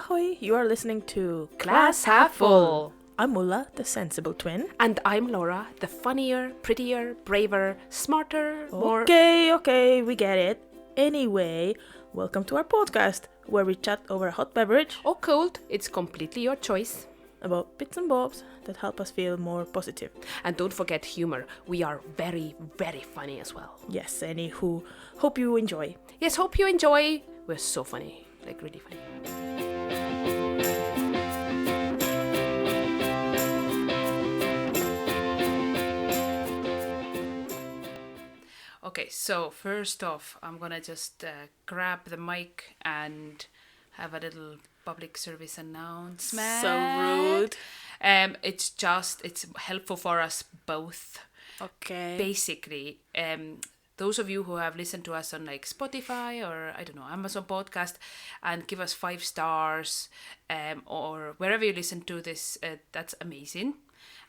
Ahoy, you are listening to Glass Half Full. I'm Mulla, the sensible twin. And I'm Laura, the funnier, prettier, braver, smarter, more... Okay, we get it. Anyway, welcome to our podcast, where we chat over a hot beverage or cold, it's completely your choice. About bits and bobs that help us feel more positive. And don't forget humor. We are very, very funny as well. Yes, anywho, hope you enjoy. Yes, hope you enjoy. We're so funny, like really funny. Okay, so first off, I'm gonna just grab the mic and have a little public service announcement. So rude. It's helpful for us both. Okay. Basically, those of you who have listened to us on like Spotify or I don't know, Amazon Podcast, and give us 5 stars, or wherever you listen to this, that's amazing.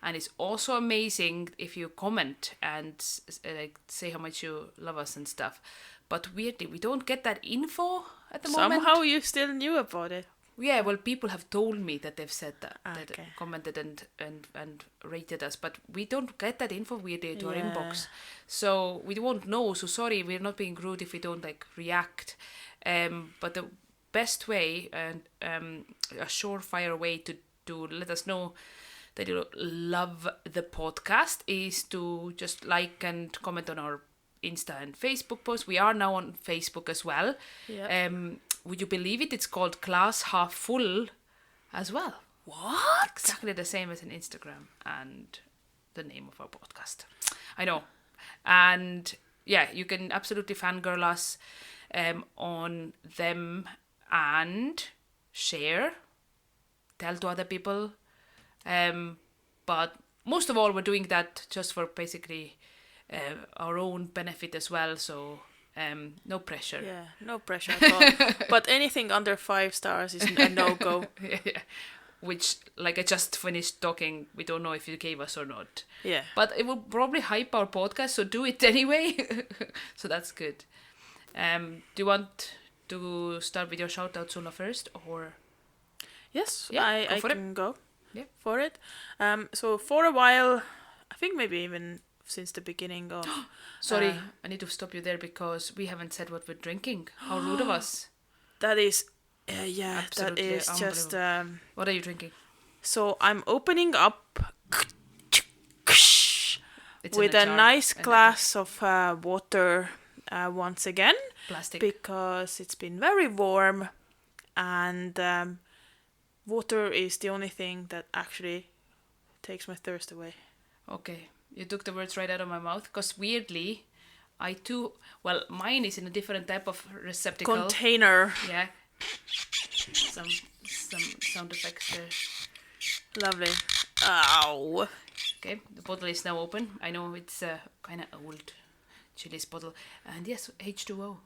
And it's also amazing if you comment and like say how much you love us and stuff. But weirdly, we don't get that info at the moment. Somehow you still knew about it. Yeah, well, people have told me that they've said that, Okay. that commented and rated us, but we don't get that info weirdly to our inbox. So we won't know. So sorry, we're not being rude if we don't like react. But the best way and a surefire way to let us know that you love the podcast is to just like and comment on our Insta and Facebook posts. We are now on Facebook as well. Yeah. Would you believe it? It's called Glass Half Full as well. What? Exactly the same as an Instagram and the name of our podcast. I know. And yeah, you can absolutely fangirl us on them and share, tell to other people. But most of all, we're doing that just for basically our own benefit as well. So no pressure. Yeah, no pressure at all. But anything under 5 stars is a no-go. Yeah. Which, like I just finished talking, we don't know if you gave us or not. Yeah. But it will probably hype our podcast, so do it anyway. So that's good. Do you want to start with your shout-out, Sula, first? Or Yes, Yeah, I go for it. can go Yeah. for it. So for a while, I think maybe even since the beginning of... Sorry, I need to stop you there because we haven't said what we're drinking. How rude of us. That is... yeah, Absolutely that is just... What are you drinking? so I'm opening up It's with in a jar nice and glass of water once again. plastic. Because it's been very warm and water is the only thing that actually takes my thirst away. Okay, you took the words right out of my mouth because weirdly, I too... Well, mine is in a different type of receptacle. Container. Yeah. Some sound effects there. Lovely. Ow. Okay, the bottle is now open. I know it's a kind of old Chili's bottle. And yes, H2O.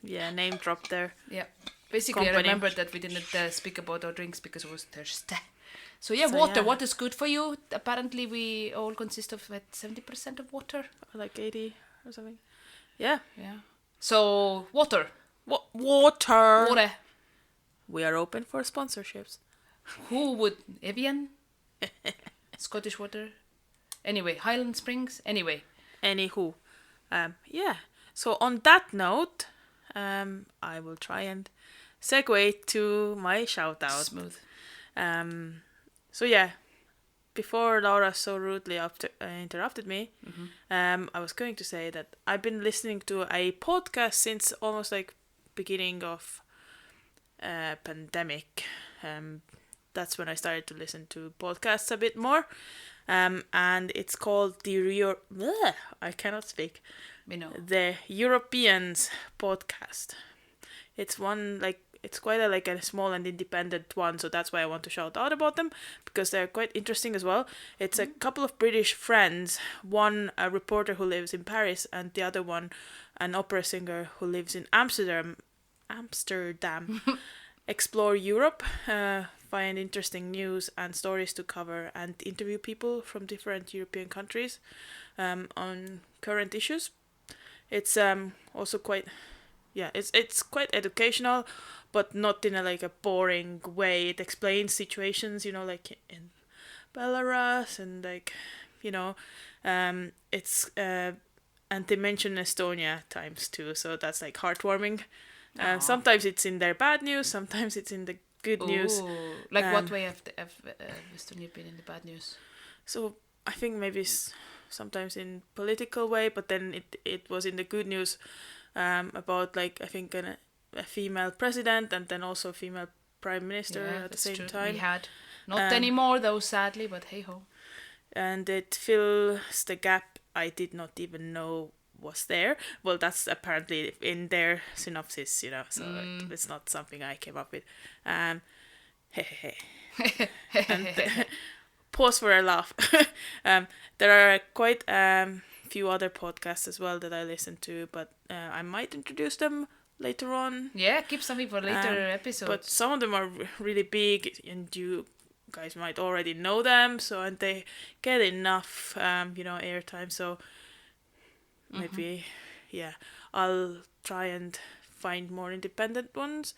Yeah, name drop there. Yeah. Basically, Company. I remembered that we didn't speak about our drinks because I was thirsty. So yeah, So, water. yeah. Water's good for you. Apparently, we all consist of 70% of water. Like 80 or something. Yeah. Yeah. So, water. Water. Water. We are open for sponsorships. Who would... Evian? Scottish water? Anyway, Highland Springs? Anyway. Anywho. Yeah. So on that note, I will try and segue to my shout out. Smooth. So yeah, before Laura so rudely interrupted me, I was going to say that I've been listening to a podcast since almost like beginning of pandemic. That's when I started to listen to podcasts a bit more. And it's called I cannot speak. We know. The Europeans podcast. It's one it's quite a small and independent one, so that's why I want to shout out about them because they're quite interesting as well. It's a couple of British friends, one a reporter who lives in Paris and the other one an opera singer who lives in Amsterdam. Explore Europe, find interesting news and stories to cover and interview people from different European countries on current issues. It's also quite yeah, it's quite educational, but not in a like a boring way. It explains situations, like in Belarus and like, you know, it's and they mention Estonia times too, so that's like heartwarming. Sometimes it's in their bad news, sometimes it's in the good news. Ooh, like what Um, way have Estonia been in the bad news? So I think maybe sometimes in political way, but then it was in the good news about like I think a female president and then also a female prime minister Yeah, at the that's same true. time. We had not Um, anymore though, sadly, but hey ho. and it fills the gap I did not even know was there. Well, that's apparently in their synopsis, so it's not something I came up with. Um, and pause for a laugh. There are quite few other podcasts as well that I listen to, but I might introduce them later on. Yeah, keep something for later episodes. But some of them are really big, and you guys might already know them. So and they get enough, airtime. So maybe, yeah, I'll try and find more independent ones.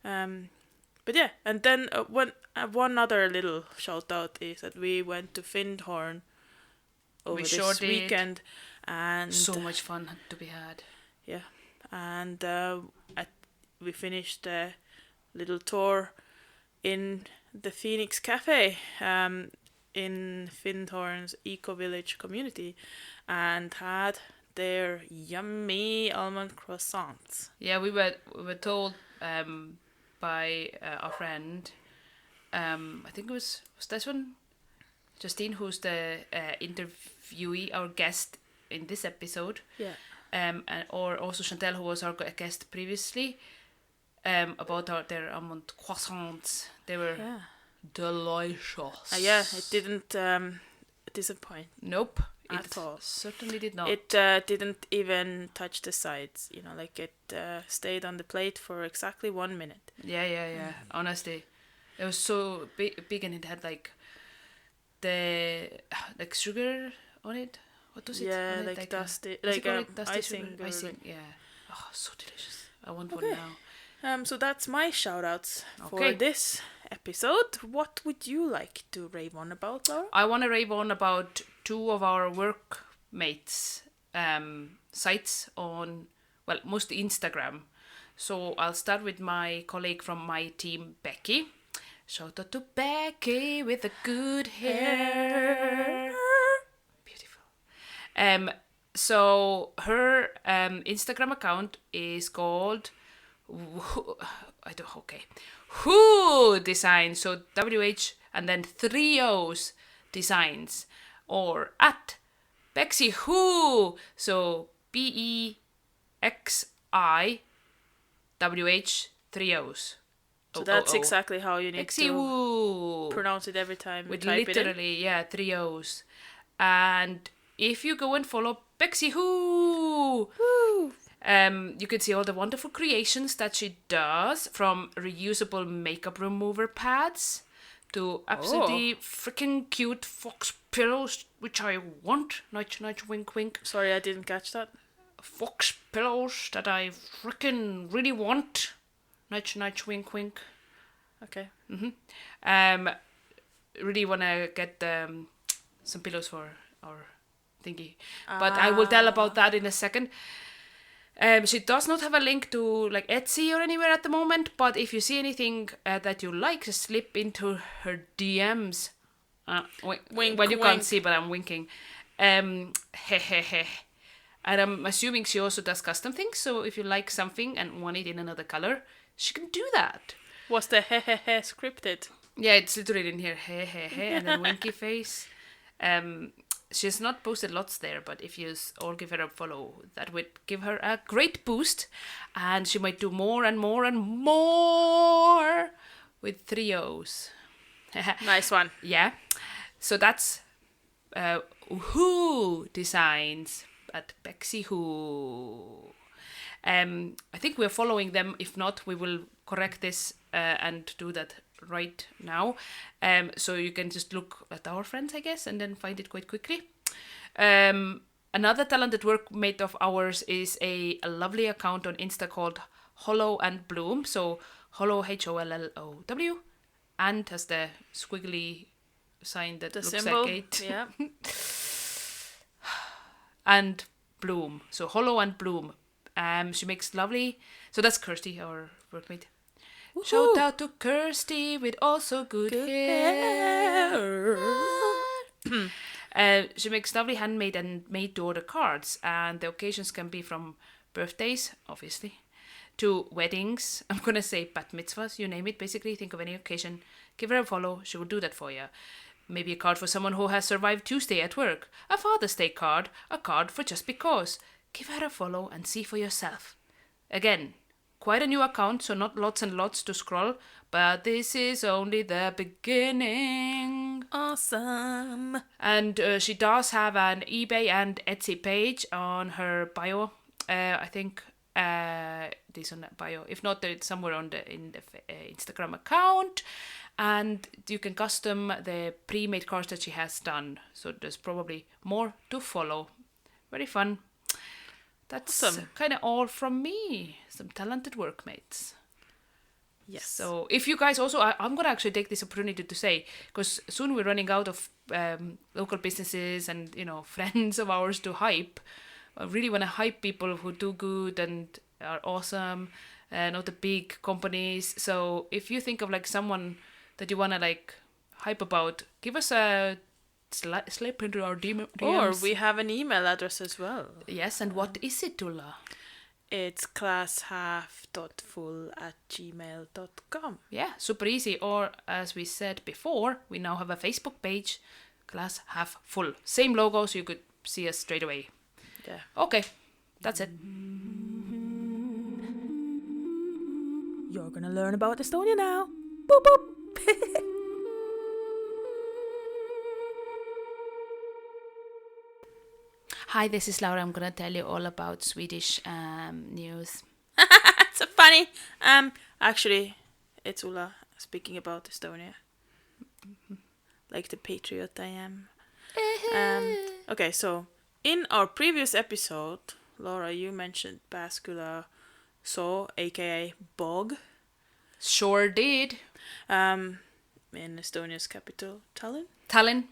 But yeah, and then one other little shout out is that we went to Findhorn over We this sure did. weekend, and So much fun to be had. yeah, and we finished a little tour in the Phoenix Cafe in Findhorn's Eco Village community, and had their yummy almond croissants. Yeah, we were told by our friend. I think it was this one, Justine, who's the interviewee, our guest in this episode. Yeah. Or also Chantel, who was our guest previously. About their almond croissants. They were delicious. Yeah, it didn't disappoint. Nope. At all. Certainly did not. It didn't even touch the sides, like it stayed on the plate for exactly 1 minute. Yeah. Honestly, it was so big and it had like sugar on it. What was it? Yeah, like dusty, dusty icing. Icing. Yeah. Oh, so delicious. I want one now. So that's my shout-outs for this episode. What would you like to rave on about, Laura? I want to rave on about two of our workmates' sites on, well, mostly Instagram. So I'll start with my colleague from my team, Becky. Shout out to Becky with the good hair. Beautiful. So her Instagram account is called Who Designs, so WH and then 3 O's Designs, or at Bexy Who, so BEXIWH 3 O's. So that's exactly how you need Bexy to Who pronounce it every time. with type literally 3 O's. And if you go and follow Bexy Who, you can see all the wonderful creations that she does, from reusable makeup remover pads to absolutely freaking cute fox pillows, which I want. Nudge, nudge, wink, wink. Sorry, I didn't catch that. Fox pillows that I freaking really want. Nudge, nudge, wink, wink. Okay. Really want to get some pillows for our thingy. But I will tell about that in a second. She does not have a link to like Etsy or anywhere at the moment, but if you see anything that you like, just slip into her DMs. Wink, well, you wink. can't see, but I'm winking. And I'm assuming she also does custom things, so if you like something and want it in another color, she can do that. Was the scripted? Yeah, it's literally in here, and then winky face. She's not posted lots there, but if you all give her a follow, that would give her a great boost, and she might do more and more and more with 3 O's. Nice one. Yeah. So that's Who Designs at Bexy Who. I think we're following them. If not, we will correct this and do that right now. So you can just look at our friends, I guess, and then find it quite quickly. Another talented workmate of ours is a lovely account on Insta called Hollow and Bloom. So Hollow, HOLLOW, and has the squiggly sign that The looks symbol. like it. Yeah. And Bloom. So Hollow and Bloom. She makes lovely. So that's Kirsty, our workmate. Woohoo! Shout out to Kirsty with also good hair. She makes lovely handmade and made-to-order cards, and the occasions can be from birthdays, obviously, to weddings. I'm gonna say bat mitzvahs, you name it. Basically, think of any occasion, give her a follow. She will do that for you. Maybe a card for someone who has survived Tuesday at work, a Father's Day card, a card for just because. Give her a follow and see for yourself. Again, quite a new account, so not lots and lots to scroll, but this is only the beginning. Awesome. And she does have an eBay and Etsy page on her bio. I think this on that bio. If not, it's somewhere in the Instagram account. And you can custom the pre-made cards that she has done. So there's probably more to follow. Very fun. That's Awesome. kind of all from me. Some talented workmates. Yes. So if you guys also, I'm going to actually take this opportunity to say, because soon we're running out of local businesses and, friends of ours to hype. I really want to hype people who do good and are awesome, not the big companies. So if you think of like someone that you want to like hype about, give us a slip into our DMs. Or we have an email address as well. Yes, and what is it, Tulla? It's classhalf.full@gmail.com. Yeah, super easy. Or as we said before, we now have a Facebook page, Class Half Full. Same logo, so you could see us straight away. Yeah. Okay, that's it. You're gonna learn about Estonia now. Boop boop. Hi, this is Laura. I'm gonna tell you all about Swedish news. So funny. Actually, it's Ulla speaking about Estonia. Like the patriot I am. Okay, so in our previous episode, Laura, you mentioned Bascula Saw, aka bog. Sure did. In Estonia's capital, Tallinn. Tallinn.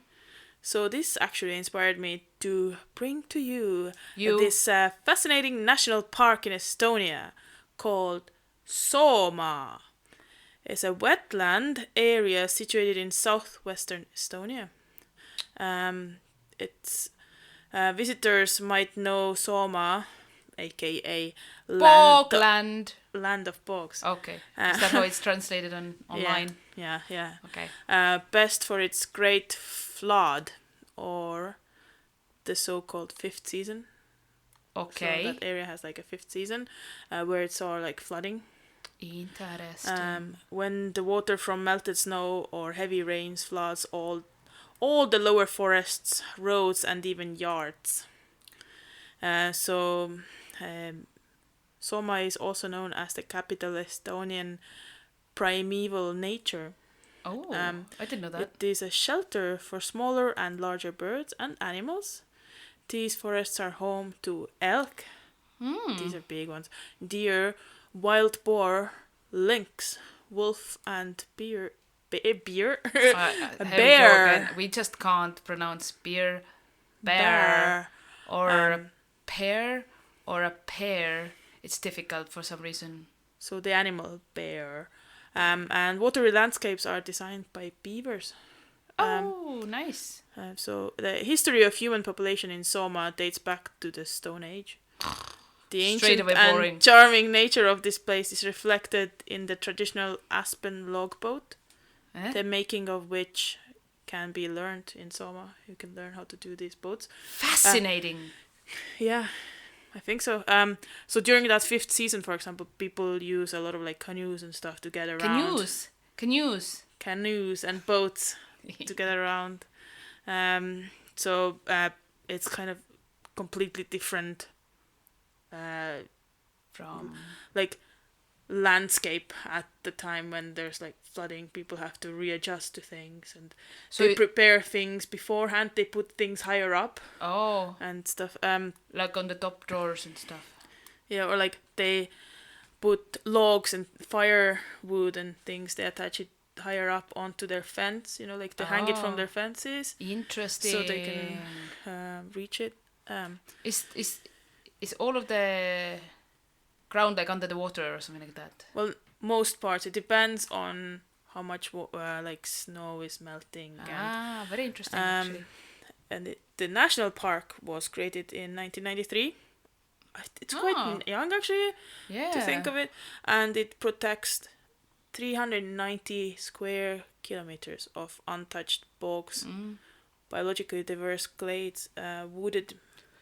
So this actually inspired me to bring to you this fascinating national park in Estonia called Sooma. It's a wetland area situated in southwestern Estonia. It's visitors might know Sooma, aka Bogland. land of bogs. Okay. Is that how it's translated online? Yeah. Okay. Best for its great flood, or the so-called fifth season. Okay. So that area has like a fifth season, where it's all like flooding. Interesting. When the water from melted snow or heavy rains floods all the lower forests, roads, and even yards. Soma is also known as the capital Estonian primeval nature. Oh, I didn't know that. It is a shelter for smaller and larger birds and animals. These forests are home to elk. These are big ones. Deer, wild boar, lynx, wolf, and bear. Here we go again. We just can't pronounce bear, or pear, or a pear. It's difficult for some reason. So the animal bear. And watery landscapes are designed by beavers. Oh, nice. So the history of human population in Soma dates back to the Stone Age. The ancient and charming nature of this place is reflected in the traditional aspen log boat, the making of which can be learned in Soma. You can learn how to do these boats. Fascinating. Yeah, I think so. So during that fifth season, for example, people use a lot of like canoes and stuff to get around. Canoes and boats to get around. So it's kind of completely different. From Like landscape at the time when there's like flooding. People have to readjust to things, and So they prepare things beforehand. They put things higher up oh, and stuff. like on the top drawers and stuff. Yeah, or like they put logs and firewood and things. They attach it higher up onto their fence. Like they hang it from their fences Interesting. so they can reach it. Is all of the ground like under the water or something like that? Well, most parts. It depends on how much like snow is melting. Very interesting actually. And the national park was created in 1993. It's quite young actually, to think of it, and it protects 390 square kilometers of untouched bogs, biologically diverse glades, wooded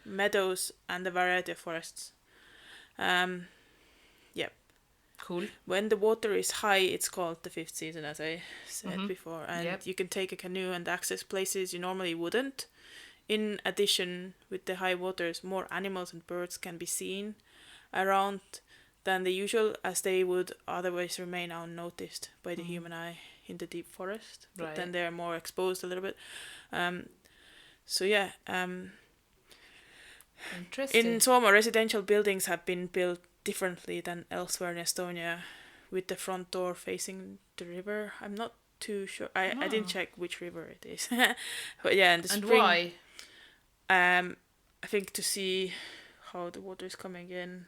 meadows, and a variety of forests. Cool. When the water is high, it's called the fifth season, as I said before, and you can take a canoe and access places you normally wouldn't. In addition, with the high waters, more animals and birds can be seen around than the usual, as they would otherwise remain unnoticed by the human eye in the deep forest. But then they're more exposed a little bit. Interesting. In Suomi, residential buildings have been built differently than elsewhere in Estonia, with the front door facing the river. I'm not too sure. I didn't check which river it is. But yeah, in the spring. And why? I think to see how the water is coming in,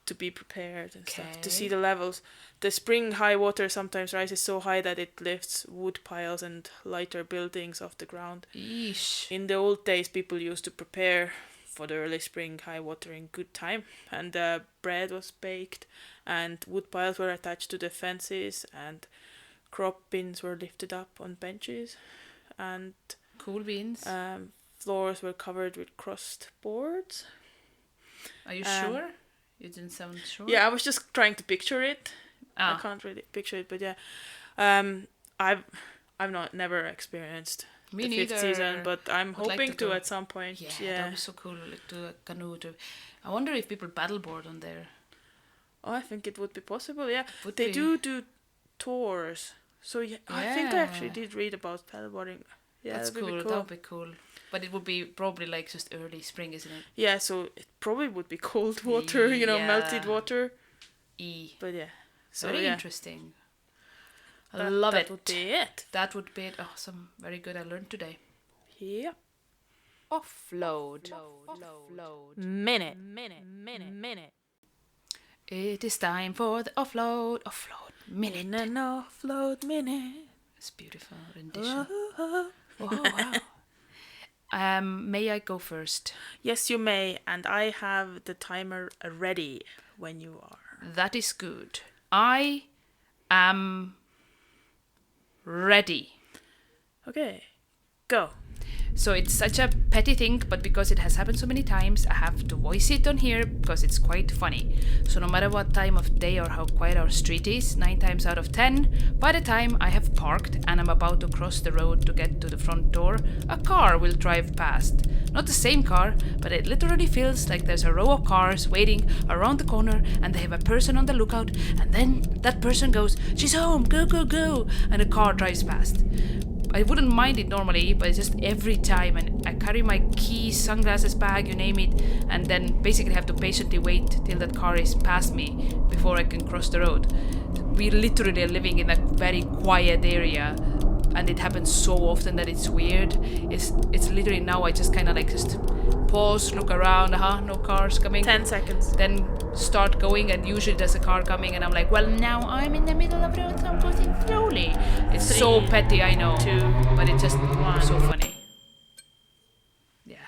to be prepared and stuff, to see the levels. The spring high water sometimes rises so high that it lifts wood piles and lighter buildings off the ground. Eesh. In the old days, people used to prepare for the early spring high water in good time, and bread was baked, and wood piles were attached to the fences, and crop bins were lifted up on benches, and cool beans. Floors were covered with crossed boards. Are you sure? You didn't sound sure. Yeah, I was just trying to picture it. I can't really picture it, but yeah, I've never experienced Me the neither. fifth season, but I'm Would like hoping to go. at some point. Yeah, that would be so cool. Like do a canoe. I wonder if people paddleboard on there. Oh, I think it would be possible. Yeah, Would they be. do tours. So yeah, I think I actually did read about paddleboarding. Yeah, That's that'd cool. be That would be cool. But it would be probably like just early spring, isn't it? Yeah, so it probably would be cold water, melted water. But yeah, so very yeah. interesting. I love it. That would be it. That would be it. Awesome. Very good. I learned today. Yeah. Offload. Minute. It is time for the offload. Offload minute. In an offload minute. It's beautiful rendition. Oh, wow. May I go first? Yes, you may, and I have the timer ready when you are. That is good. I am ready. Okay, go. So it's such a petty thing, but because it has happened so many times, I have to voice it on here because it's quite funny. So no matter what time of day or how quiet our street is, 9 times out of 10, by the time I have parked and I'm about to cross the road to get to the front door, a car will drive past. Not the same car, but it literally feels like there's a row of cars waiting around the corner and they have a person on the lookout, and then that person goes, "She's home, go, go, go," and a car drives past. I wouldn't mind it normally, but it's just every time, and I carry my keys, sunglasses, bag, you name it, and then basically have to patiently wait till that car is past me before I can cross the road. We literally are living in a very quiet area, and it happens so often that it's weird. It's literally now I just kind of like just pause, look around, no cars coming. 10 seconds. Then start going, and usually there's a car coming, and I'm like, well, now I'm in the middle of the road, so I'm going slowly. It's 3, so petty, I know, 2, but it's just 1. so funny. Yeah,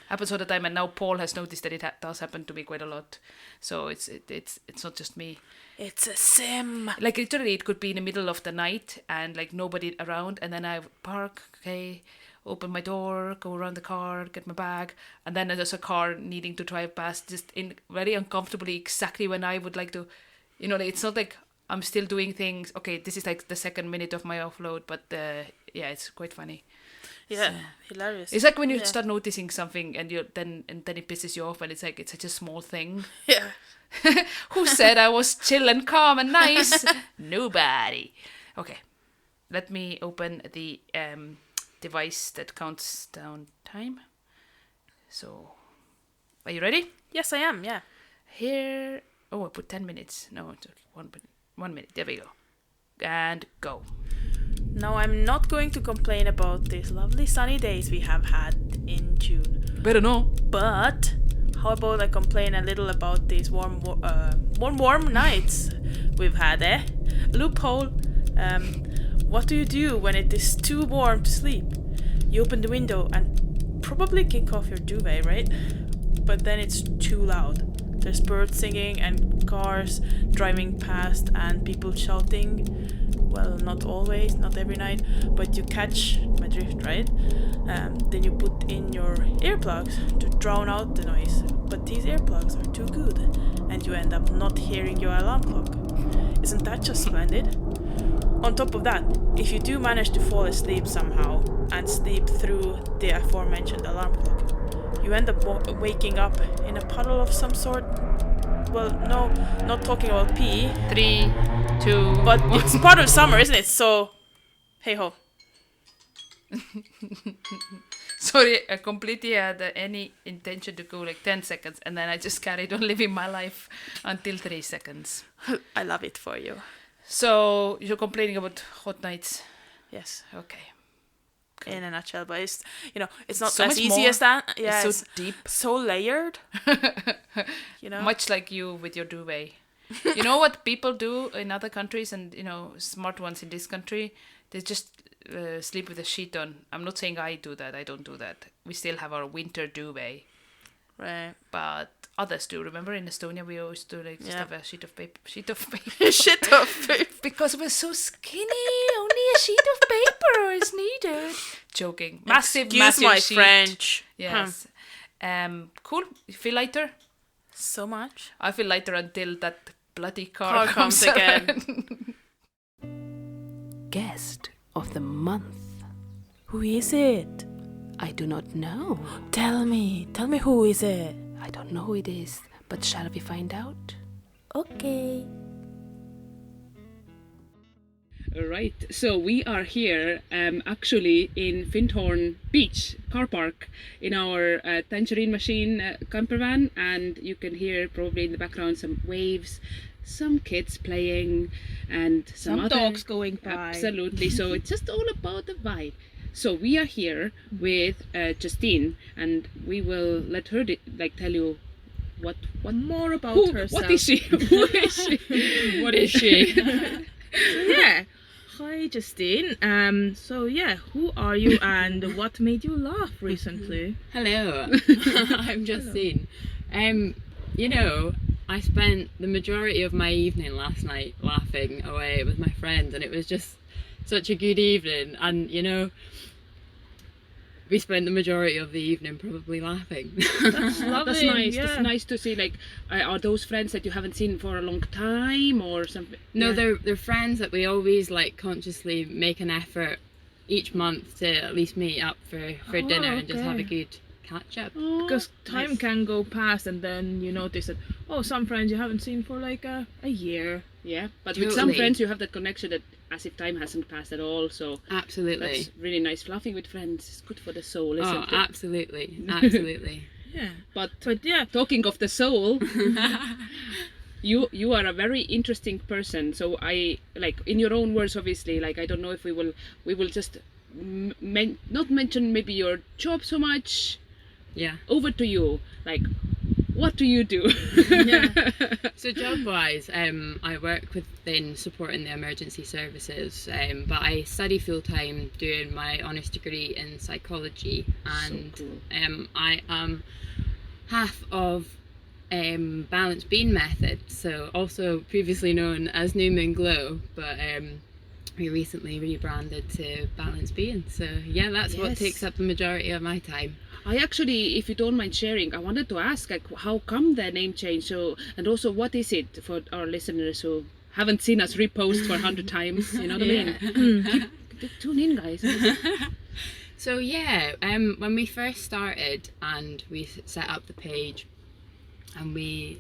happens all the time, and now Paul has noticed that it does happen to me quite a lot. So it's not just me. It's a sim. Like literally, it could be in the middle of the night and like nobody around, and then I park, okay, open my door, go around the car, get my bag, and then there's a car needing to drive past, just in very uncomfortably exactly when I would like to, it's not like I'm still doing things. Okay, this is like the second minute of my offload, but yeah, it's quite funny. Yeah, hilarious. It's like when you start noticing something and then it pisses you off, and it's like it's such a small thing. Yeah. Who said I was chill and calm and nice? Nobody. Okay, let me open the device that counts down time. So, are you ready? Yes, I am. Yeah. Here. Oh, I put 10 minutes. No, it's okay. 1 minute. There we go. And go. Now, I'm not going to complain about these lovely sunny days we have had in June. Better know. But how about I complain a little about these warm nights we've had, eh? Loophole. What do you do when it is too warm to sleep? You open the window and probably kick off your duvet, right? But then it's too loud. There's birds singing and cars driving past and people shouting. Well, not always, not every night, but you catch my drift, right? Then you put in your earplugs to drown out the noise. But these earplugs are too good, and you end up not hearing your alarm clock. Isn't that just splendid? On top of that, if you do manage to fall asleep somehow and sleep through the aforementioned alarm clock, you end up waking up in a puddle of some sort. Well, no, not talking about pee. 3, 2. But it's part of summer, isn't it? So, hey ho. Sorry, I completely had any intention to go like 10 seconds, and then I just carried on living my life until 3 seconds. I love it for you. So, you're complaining about hot nights? Yes. Okay. In a nutshell, but it's, it's not So as much easy more. as that. Yeah, It's so deep. So layered. Much like you with your duvet. You know what people do in other countries, and smart ones in this country, they just sleep with a sheet on. I'm not saying I do that. I don't do that. We still have our winter duvet. Right. But others do. Remember in Estonia we always do just have a sheet of paper. Shit of paper. Because we're so skinny, only a sheet of paper is needed. Joking. Massive my sheet. French. Yes. Cool. You feel lighter? So much. I feel lighter until that bloody car comes again. Guest of the month. Who is it? I do not know. Tell me who is it? I don't know who it is, but shall we find out? Okay. Right, so we are here actually in Findhorn Beach car park in our Tangerine Machine camper van, and you can hear probably in the background some waves, some kids playing, and some other dogs going by. Absolutely, so it's just all about the vibe. So we are here with Justine, and we will let her tell you what more about herself. What is she? Who is she? What is she? Yeah. Hi, Justine. Who are you and what made you laugh recently? Hello, I'm Justine. I spent the majority of my evening last night laughing away with my friends, and it was just such a good evening. And we spent the majority of the evening probably laughing. That's lovely. That's nice. Yeah. That's nice to see. Are those friends that you haven't seen for a long time or something? No, Yeah. they're friends that we always consciously make an effort each month to at least meet up for dinner and just have a good catch up. Because time can go past and then you notice that, some friends you haven't seen for a year. Yeah, but with some Totally. friends you have that connection that as if time hasn't passed at all. So Absolutely. that's really nice. Laughing with friends is good for the soul, isn't Oh, it? absolutely. Absolutely. Yeah. But yeah. talking of the soul, you are a very interesting person. So I in your own words, obviously. I don't know if we will just not mention maybe your job so much. Yeah. Over to you. What do you do? Yeah. So job-wise, I work within supporting the emergency services, but I study full-time doing my honours degree in psychology, and So cool. I am half of Balance Bean Method, so also previously known as New Moon Glow, but we recently rebranded to Balance Bean. So yeah, that's what Yes. takes up the majority of my time. I actually, if you don't mind sharing, I wanted to ask, how come the name change? So, and also, what is it for our listeners who haven't seen us repost for 100 times? You know what I mean? Tune in, guys. So yeah, when we first started and we set up the page, and we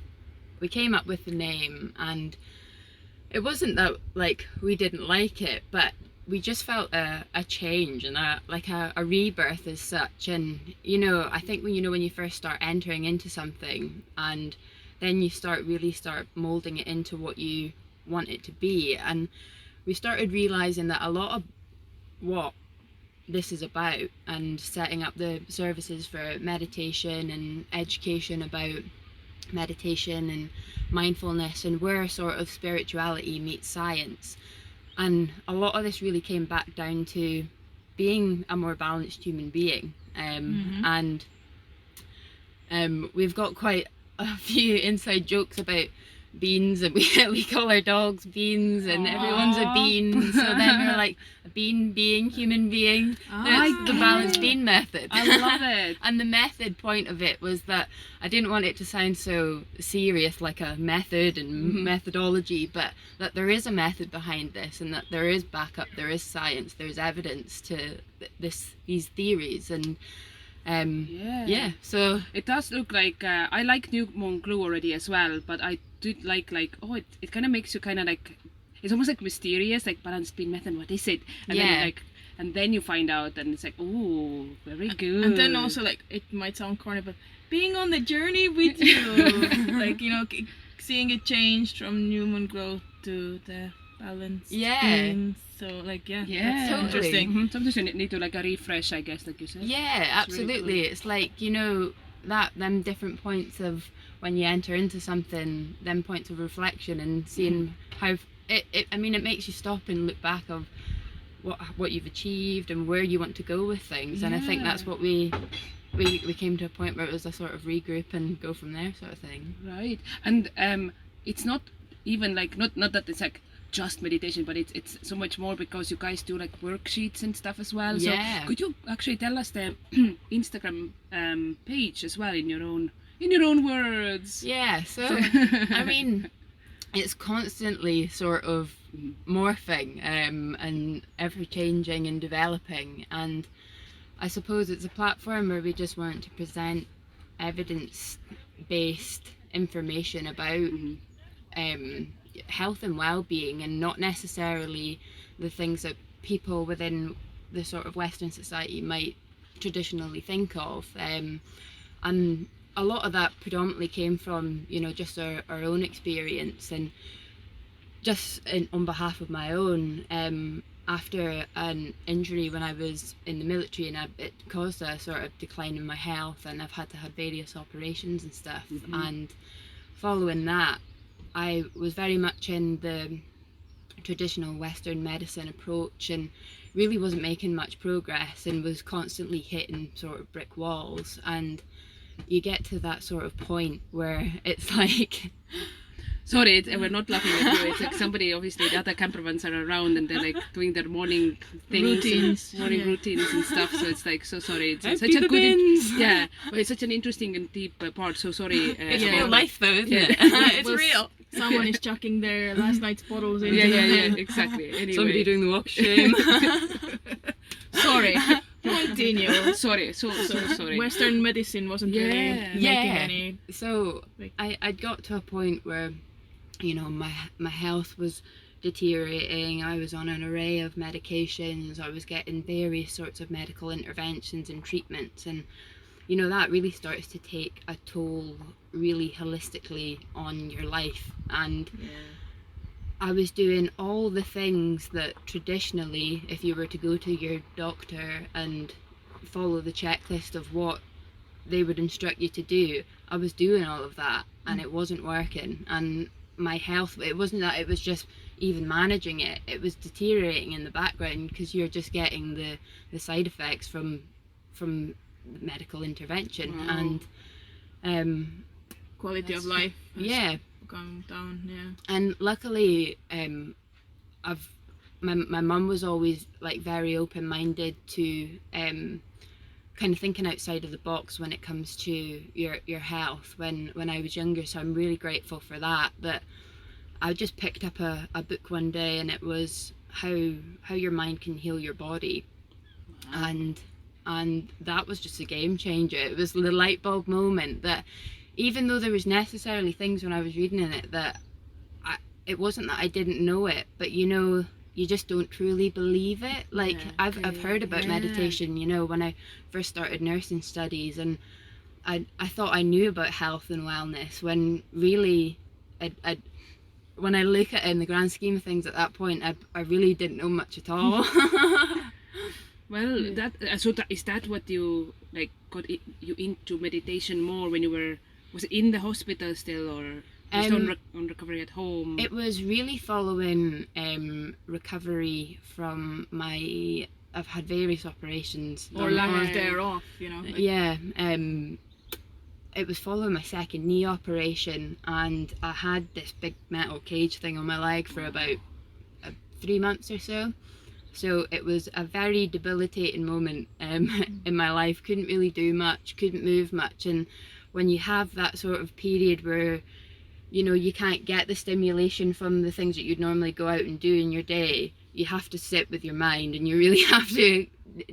came up with the name, and it wasn't that like we didn't like it, but we just felt a change and a rebirth as such. And I think when you first start entering into something, and then you start molding it into what you want it to be, and we started realizing that a lot of what this is about, and setting up the services for meditation and education about meditation and mindfulness, and where sort of spirituality meets science. And a lot of this really came back down to being a more balanced human being. And we've got quite a few inside jokes about beans, and we call our dogs beans, and everyone's a bean. So then we're like, a bean being, human being. It's the balanced bean method. I love it. And the method point of it was that I didn't want it to sound so serious, like a method and methodology, but that there is a method behind this, and that there is backup, there is science, there's evidence to these theories. And so it does look like I like New Moon Glue already as well, but I do like it kind of makes you kind of like, it's almost like mysterious, like balanced bean method, what is it? And then you find out, and it's like, oh, very good. And then also, like, it might sound corny, but being on the journey with you, like, seeing it change from New Moon Glow to the balanced bean. So, like, that's so interesting. Sometimes you need to like a refresh, I guess, like you said. Yeah, absolutely. Really cool. It's like, them different points of when you enter into something, them points of reflection, and seeing how it makes you stop and look back of what you've achieved and where you want to go with things. And I think that's what we came to a point where it was a sort of regroup and go from there sort of thing. Right. And it's not even like, not that it's like just meditation, but it's so much more, because you guys do like worksheets and stuff as well. Yeah. So could you actually tell us the Instagram page as well in your own words? Yeah. So I mean, it's constantly sort of morphing and ever changing and developing, and I suppose it's a platform where we just want to present evidence-based information about health and well-being, and not necessarily the things that people within the sort of Western society might traditionally think of. And a lot of that predominantly came from just our own experience, and just on behalf of my own, after an injury when I was in the military, and it caused a sort of decline in my health, and I've had to have various operations and stuff. And following that, I was very much in the traditional Western medicine approach, and really wasn't making much progress, and was constantly hitting sort of brick walls. And you get to that sort of point where it's like, sorry, we're not laughing at you. It's like somebody, obviously, the other campervans are around, and they're like doing their morning things, morning routines and stuff. So it's like, so sorry. It's such a good, but it's such an interesting and deep part. So sorry. It's real life though, isn't it? It's real. Someone is chucking their last night's bottles into yeah, exactly. Anyway. Somebody doing the walk of shame. Sorry. Continue. Sorry, so sorry. Western medicine wasn't really making any. So I'd got to a point where, my health was deteriorating. I was on an array of medications. I was getting various sorts of medical interventions and treatments, and that really starts to take a toll really holistically on your life. And I was doing all the things that traditionally, if you were to go to your doctor and follow the checklist of what they would instruct you to do, I was doing all of that, and it wasn't working. And my health, it wasn't that it was just even managing it, it was deteriorating in the background, because you're just getting the side effects from medical intervention. And quality of life gone down. And luckily my mum was always like very open-minded to kind of thinking outside of the box when it comes to your health when I was younger. So I'm really grateful for that I just picked up a book one day, and it was how your mind can heal your body. And and that was just a game changer. It was the light bulb moment that even though there was necessarily things when I was reading in it that it wasn't that I didn't know it, but you know, you just don't truly believe it. Like I've heard about meditation, you know, when I first started nursing studies, and I thought I knew about health and wellness when really when I look at it in the grand scheme of things at that point, I really didn't know much at all. Well, is that what you like got you into meditation more when you was it in the hospital still, or just on recovery at home? It was really following recovery from I've had various operations. Or lack thereof, you know. It was following my second knee operation, and I had this big metal cage thing on my leg for about 3 months or so. So it was a very debilitating moment in my life. Couldn't really do much, couldn't move much. And when you have that sort of period where, you know, you can't get the stimulation from the things that you'd normally go out and do in your day, you have to sit with your mind and you really have to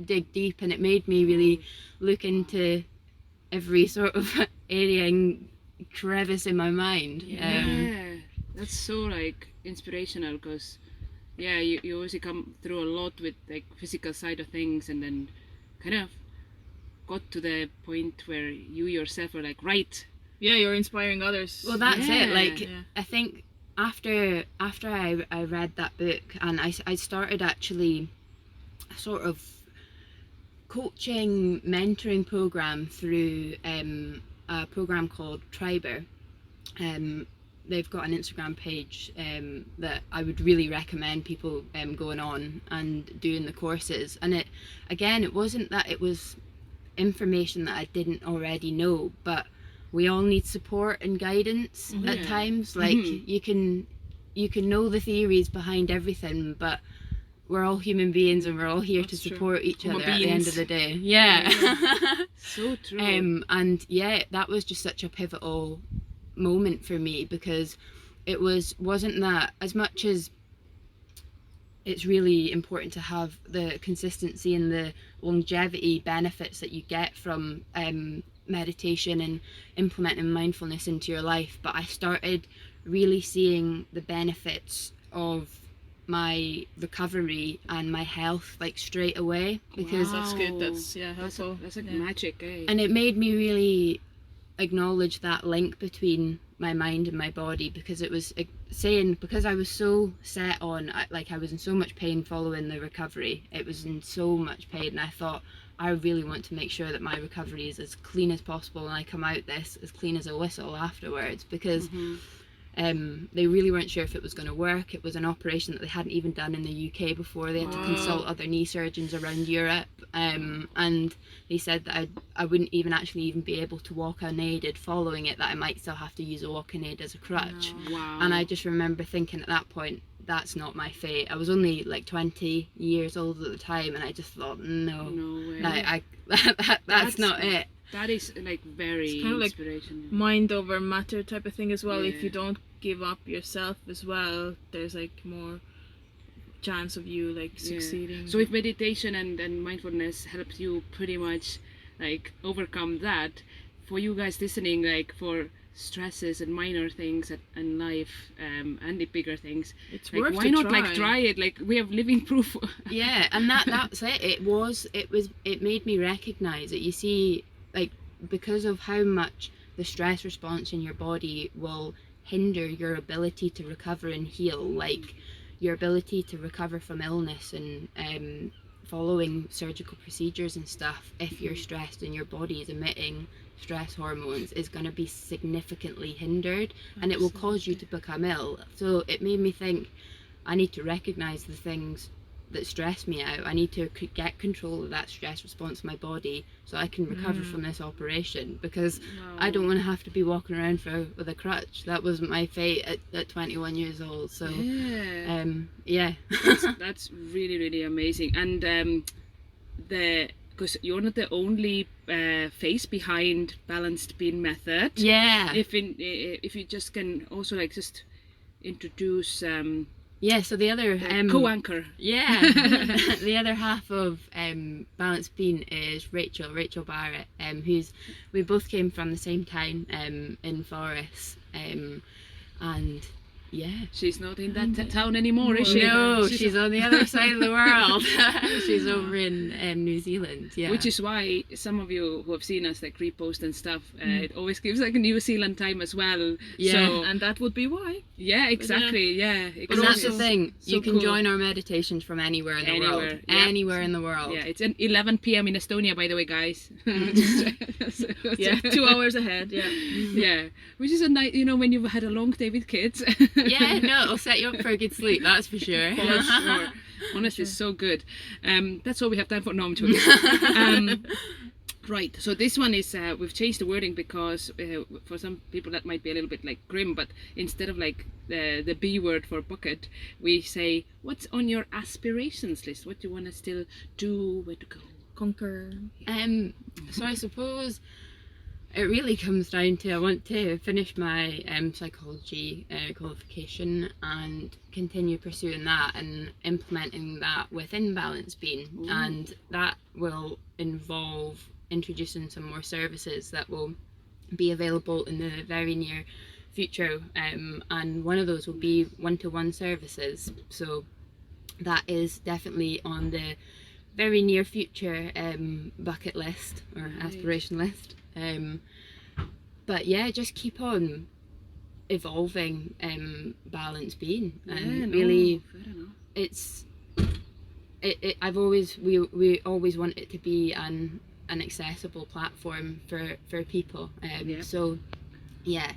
dig deep. And it made me really look into every sort of area and crevice in my mind. That's so like inspirational, because you obviously come through a lot with like physical side of things, and then kind of got to the point where you yourself were like, right, you're inspiring others. Well, that's it. Like I think after I read that book, and I started actually a sort of coaching mentoring program through a program called Triber. They've got an Instagram page that I would really recommend people going on and doing the courses. And it wasn't that it was information that I didn't already know, but we all need support and guidance at times. Like you can know the theories behind everything, but we're all human beings and we're all here to support each other at the end of the day. So true. And that was just such a pivotal moment for me, because it wasn't that, as much as it's really important to have the consistency and the longevity benefits that you get from meditation and implementing mindfulness into your life, but I started really seeing the benefits of my recovery and my health like straight away, because that's good. That's helpful. That's like magic, eh? And it made me really acknowledge that link between my mind and my body, because it was saying, because I was so set on, like I was in so much pain following the recovery, it was in so much pain, and I thought I really want to make sure that my recovery is as clean as possible and I come out this as clean as a whistle afterwards, because they really weren't sure if it was going to work. It was an operation that they hadn't even done in the UK before. They had to consult other knee surgeons around Europe, and they said that I wouldn't even be able to walk unaided following it, that I might still have to use a walking aid as a crutch. And I just remember thinking at that point, that's not my fate. I was only like 20 years old at the time, and I just thought, no way. That's not it. That is like very it's kind of inspirational. Like mind over matter type of thing as well. If you don't give up yourself as well, there's like more chance of you like succeeding. So if meditation and mindfulness helps you pretty much like overcome that, for you guys listening, like for stresses and minor things in life and the bigger things, it's like, worth why to not try. Like try it? Like we have living proof. And that's it. It made me recognize it. You see, like, because of how much the stress response in your body will hinder your ability to recover and heal, like your ability to recover from illness and following surgical procedures and stuff, if you're stressed and your body is emitting stress hormones, is going to be significantly hindered. And it will cause you to become ill. So it made me think, I need to recognize the things that stress me out. I need to get control of that stress response in my body so I can recover from this operation, because I don't want to have to be walking around with a crutch. That wasn't my fate at 21 years old. So that's really, really amazing. And because you're not the only face behind Balanced Bean Method. Yeah. If you just can also like just introduce Yeah, so the other co-anchor. Yeah, the other half of Balanced Bean is Rachel Barrett, we both came from the same town in Forres, and yeah. She's not in that town anymore, is she? No, she's on the other side of the world. She's over in New Zealand, yeah. Which is why some of you who have seen us like repost and stuff, it always gives like a New Zealand time as well. Yeah, so, and that would be why. Yeah, exactly. Yeah, exactly. And that's the thing. So you can cool. join our meditations from anywhere in the world. Yeah. Anywhere in the world. Yeah, it's at 11 p.m. in Estonia, by the way, guys. Yeah, 2 hours ahead. Yeah. Yeah, which is a night, when you've had a long day with kids. Yeah, no, it'll set you up for a good sleep, that's for sure. For sure. Honestly, it's so good. That's all we have time for. No, I'm joking. Right, so this one is, we've changed the wording because for some people that might be a little bit like grim, but instead of like the B word for bucket, we say, what's on your aspirations list? What do you want to still do? Where to go? Conquer. So I suppose it really comes down to I want to finish my psychology qualification and continue pursuing that and implementing that within Balanced Bean. Ooh. And that will involve introducing some more services that will be available in the very near future, and one of those will be one-to-one services. So that is definitely on the very near future bucket list or aspiration list. But yeah, just keep on evolving Balanced Bean, and really we always want it to be an accessible platform for people, so yeah,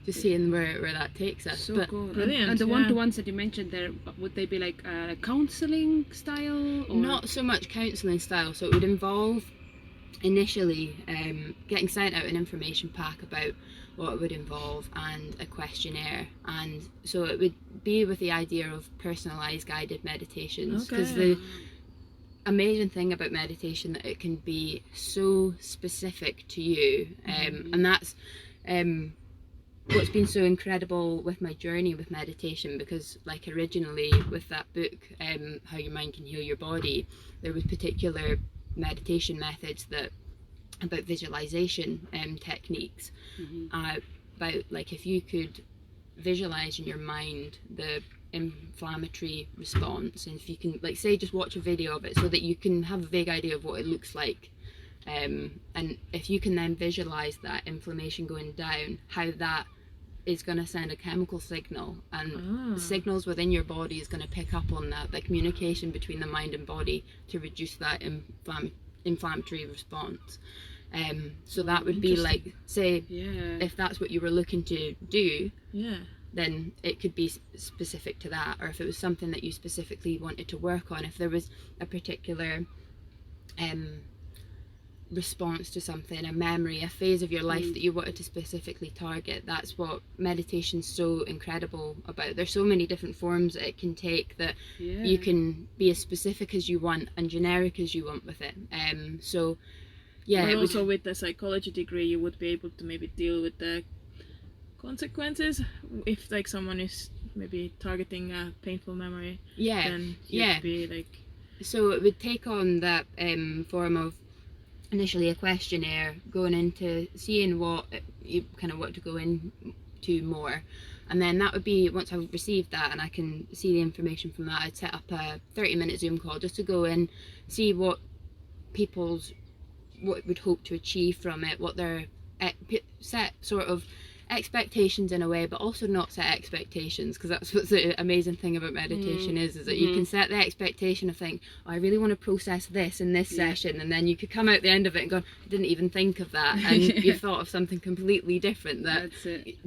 just seeing where that takes us. So cool. Brilliant. And the one-to-ones that you mentioned there, would they be like counselling style? Or? Not so much counselling style, so it would involve initially getting sent out an information pack about what it would involve and a questionnaire, and so it would be with the idea of personalised guided meditations, because the amazing thing about meditation that it can be so specific to you, and that's what's been so incredible with my journey with meditation, because like originally with that book, How Your Mind Can Heal Your Body, there was particular meditation methods that about visualization techniques, about like if you could visualize in your mind the inflammatory response, and if you can, like, say, just watch a video of it so that you can have a vague idea of what it looks like, and if you can then visualize that inflammation going down, how that is going to send a chemical signal, and the signals within your body is going to pick up on that, the communication between the mind and body, to reduce that inflammatory response. So that would be like, say, if that's what you were looking to do, then it could be specific to that, or if it was something that you specifically wanted to work on, if there was a particular response to something, a memory, a phase of your life that you wanted to specifically target. That's what meditation's so incredible about. There's so many different forms that it can take, that you can be as specific as you want and generic as you want with it. So yeah, but also with the psychology degree you would be able to maybe deal with the consequences if like someone is maybe targeting a painful memory. Then you'd be like, so it would take on that form of initially a questionnaire, going into seeing what you kind of want to go into more, and then that would be, once I've received that and I can see the information from that, I'd set up a 30-minute Zoom call just to go in, see what would hope to achieve from it, what their set sort of expectations in a way, but also not set expectations, because that's what's the amazing thing about meditation is that you can set the expectation of think, oh, I really want to process this in this session, and then you could come out the end of it and go, I didn't even think of that, and you thought of something completely different that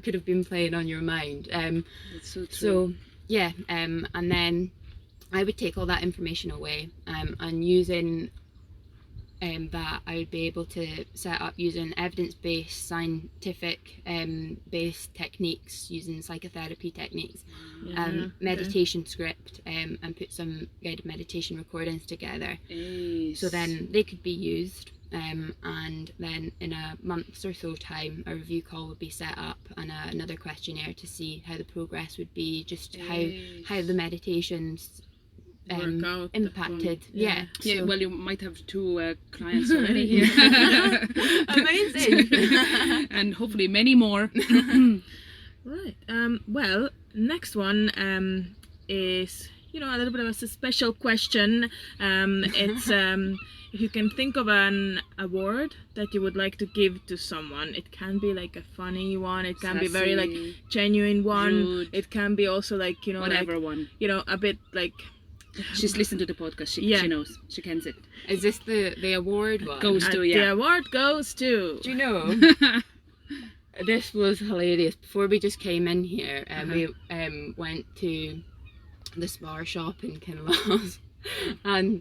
could have been playing on your mind. That's so true. So yeah, and then I would take all that information away, and using that I would be able to set up using evidence-based, scientific based techniques, using psychotherapy techniques, meditation script, and put some guided meditation recordings together. So then they could be used and then in a month's or so time a review call would be set up and another questionnaire to see how the progress would be, just how the meditations impacted. Yeah, so, well, you might have 2 clients already here. Amazing. And hopefully many more. Right. Well, next one is, you know, a little bit of a special question. It's if you can think of an award that you would like to give to someone. It can be like a funny one. It can be very like genuine one. Rude. It can be also like, you know, Whatever like, one. you know, a bit like. She's listened to the podcast. She knows. She kens it. Is this the award one? Goes to, The award goes to. Do you know? This was hilarious. Before we just came in here, we went to the Spar shop in Kinlaws, and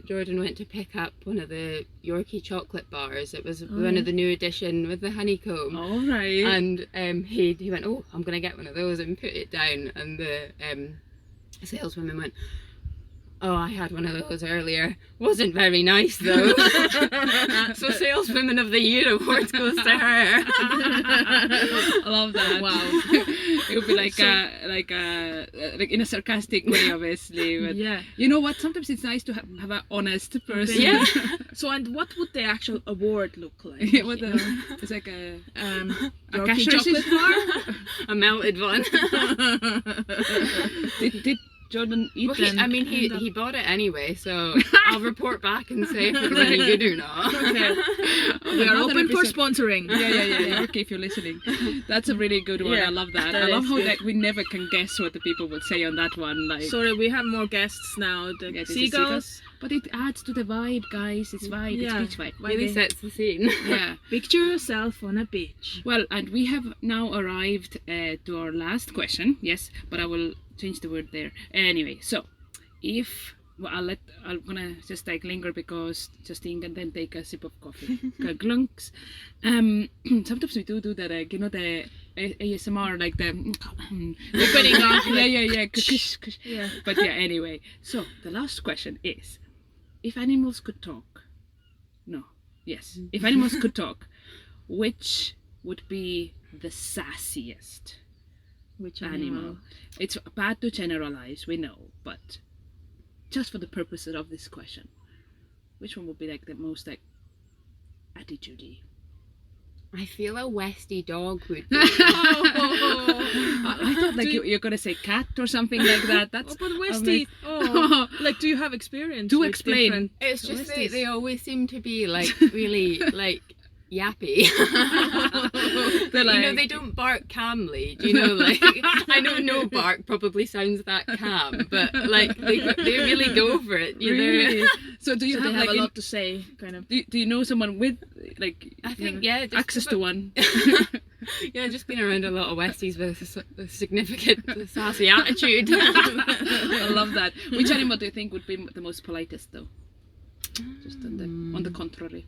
Jordan went to pick up one of the Yorkie chocolate bars. It was one of the new edition with the honeycomb. All right. And he went, oh, I'm gonna get one of those, and put it down. And the saleswoman went, oh, I had one of those earlier. Wasn't very nice though. So Saleswoman of the Year award goes to her. I love that. Wow. It would be like in a sarcastic way, obviously. But Yeah. you know what? Sometimes it's nice to have an honest person. Yeah. So, and what would the actual award look like? What you the, know? it's like a Yorkie cash chocolate register? bar? A melted one. Did Jordan eat Well, them? he bought it anyway, so I'll report back and say if it was any good or not. Okay. We are open for 100%. sponsoring. Yeah. Okay, if you're listening. That's a really good one. Yeah, I love that. that I love is how good. that we never can guess what the people would say on that one. Like, Sorry, we have more guests now. The Yeah, this is seagulls. but it adds to the vibe, guys. It's vibe. Yeah. It's beach vibe. Really sets the scene. Yeah. Picture yourself on a beach. Well, and we have now arrived to our last question. Yes, but I will change the word there. Anyway, so if I'm gonna just like linger because Justine can then take a sip of coffee. Glunks. Sometimes we do that, like, you know, the ASMR, like the Opening up. yeah. Yeah. But yeah, anyway. So the last question is, if animals could talk. If animals could talk, which would be the sassiest Which animal? It's bad to generalize, we know, but just for the purposes of this question, which one would be like the most like attitude-y? I feel a Westie dog would be. I thought like you're gonna say cat or something like that. That's But Westie, like, do you have experience? Do with explain. different- It's just Westies? they always seem to be like really like yappy. They're You know, like- they don't bark calmly. Do you know, like, I know no bark probably sounds that calm, but like they really go for it. You know. really. So do you So have they have like a lot to say, kind of. do you know someone with like I think, you know, yeah, just access to one? Yeah, just been around a lot of Westies with a significant sassy attitude. I love that. Which animal do you think would be the most politest though? Just on the contrary.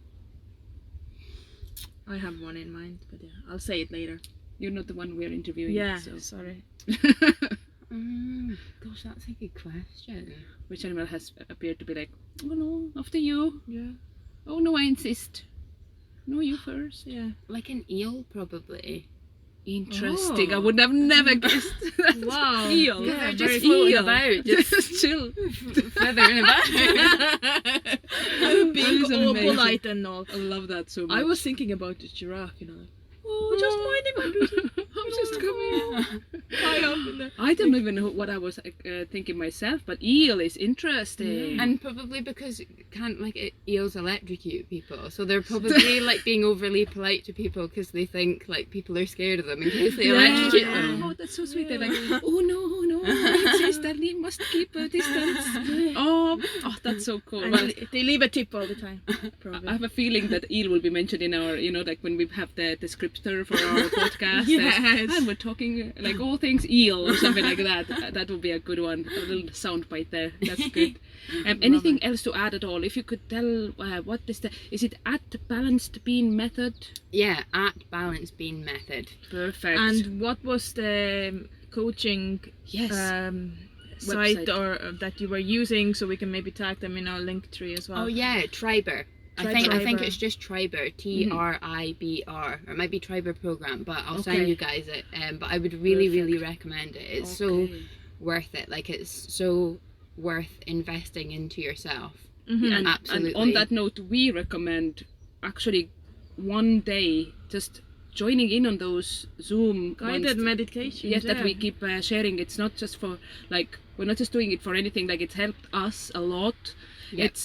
I have one in mind, but yeah, I'll say it later. You're not the one we're interviewing. Yeah, So. sorry. Gosh, that's a good question. Which animal has appeared to be like, oh no, after you. Yeah, Oh no, I insist. No, you first. yeah. Like an eel, probably. Interesting. Oh. I would have never guessed. Wow. Eel. Yeah, They're very just floating eel. about, just Chill. feathering about. Being That is all amazing. polite and all. I love that so much. I was thinking about the giraffe, you know. Like, oh, just minding my business. I'm just coming. High up in the... I don't even know what I was thinking myself, but eel is interesting. And probably because eels electrocute people, so they're probably like being overly polite to people because they think like people are scared of them in case they electrocute them. Oh, that's so sweet. They're like, oh no, I insist that we must keep a distance. Oh, that's so cool. And Well, they leave a tip all the time. Probably. I have a feeling that eel will be mentioned in our, you know, like when we have the descriptor for our podcast. Yes. And we're talking like all things eel or something like that. That would be a good one. A little sound bite there. That's good. Anything else to add at all? If you could tell, what is it at balanced bean method? Yeah, at balance bean method. Perfect. And what was the coaching yes. site Website. or that you were using, so we can maybe tag them in our link tree as well? Oh yeah, Triber. I think it's just Tribr, TRIBR, or it might be Tribr program, but I'll send you guys it. But I would really recommend it. It's so worth it. Like, it's so worth investing into yourself. And, Absolutely. And on that note, we recommend actually one day just joining in on those Zoom guided meditations. Yes, that we keep sharing. It's not just for, like, we're not just doing it for anything. Like, it's helped us a lot. Yep.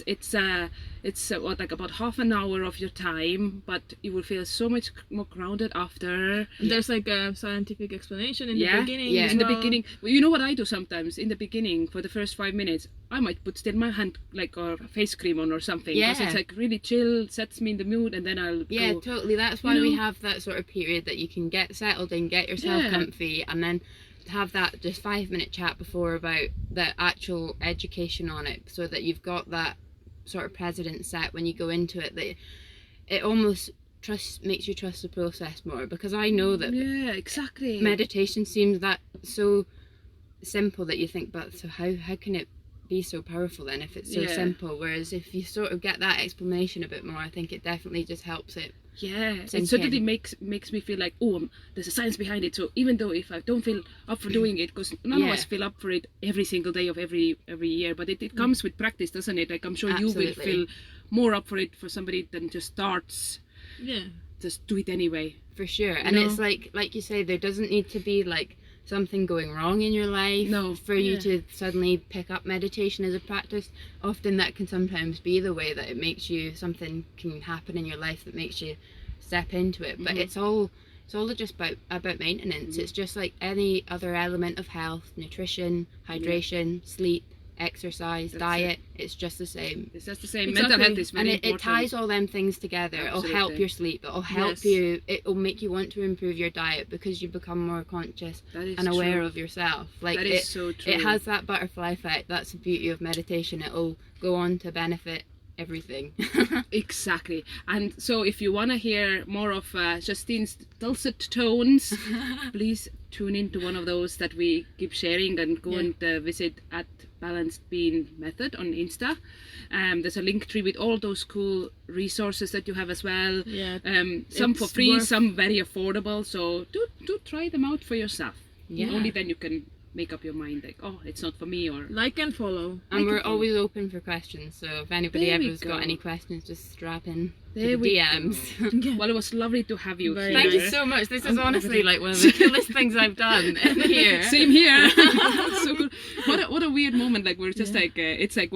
It's what, like about half an hour of your time, but you will feel so much more grounded after. There's like a scientific explanation in the beginning. Yeah, in the beginning. Well, you know what I do sometimes? In the beginning, for the first 5 minutes, I might put still my hand, like, or face cream on or something. Because it's like really chill, sets me in the mood, and then I'll go. Totally. That's why we have that sort of period that you can get settled in, get yourself comfy, and then have that just 5-minute chat before about the actual education on it, so that you've got that sort of precedent set when you go into it, that it almost makes you trust the process more, because I know that meditation seems that so simple that you think, but so how can it be so powerful then if it's so simple? Whereas if you sort of get that explanation a bit more, I think it definitely just helps it. It certainly makes me feel like, there's a science behind it. So even though if I don't feel up for doing it, because none of us feel up for it every single day of every year, but it comes with practice, doesn't it? Like, I'm sure you will feel more up for it for somebody than just starts. Just do it anyway. For sure. And it's like you say, there doesn't need to be like something going wrong in your life for you to suddenly pick up meditation as a practice. Often that can sometimes be the way that it makes you, something can happen in your life that makes you step into it. But it's all just about maintenance. It's just like any other element of health: nutrition, hydration, sleep, exercise, diet. It's just the same. It's just the same. Mental health is very important. And it ties all them things together. It'll help your sleep. It'll help you. It'll make you want to improve your diet because you become more conscious and aware of yourself. Like, that is so true. It has that butterfly effect. That's the beauty of meditation. It'll go on to benefit everything. Exactly. And so if you want to hear more of Justine's dulcet tones, please tune into one of those that we keep sharing, and go and visit at Balanced Bean Method on Insta. There's a link tree with all those cool resources that you have as well. Some for free, some very affordable, so do try them out for yourself. Only then you can make up your mind, like, it's not for me, or like and follow. And we're always open for questions, so if anybody ever's got any questions, just strap in to the DMs. Well, it was lovely to have you here. Thank you so much. This is honestly like one of the coolest things I've done in here. Same here. So cool. What a weird moment. Like, we're just like it's like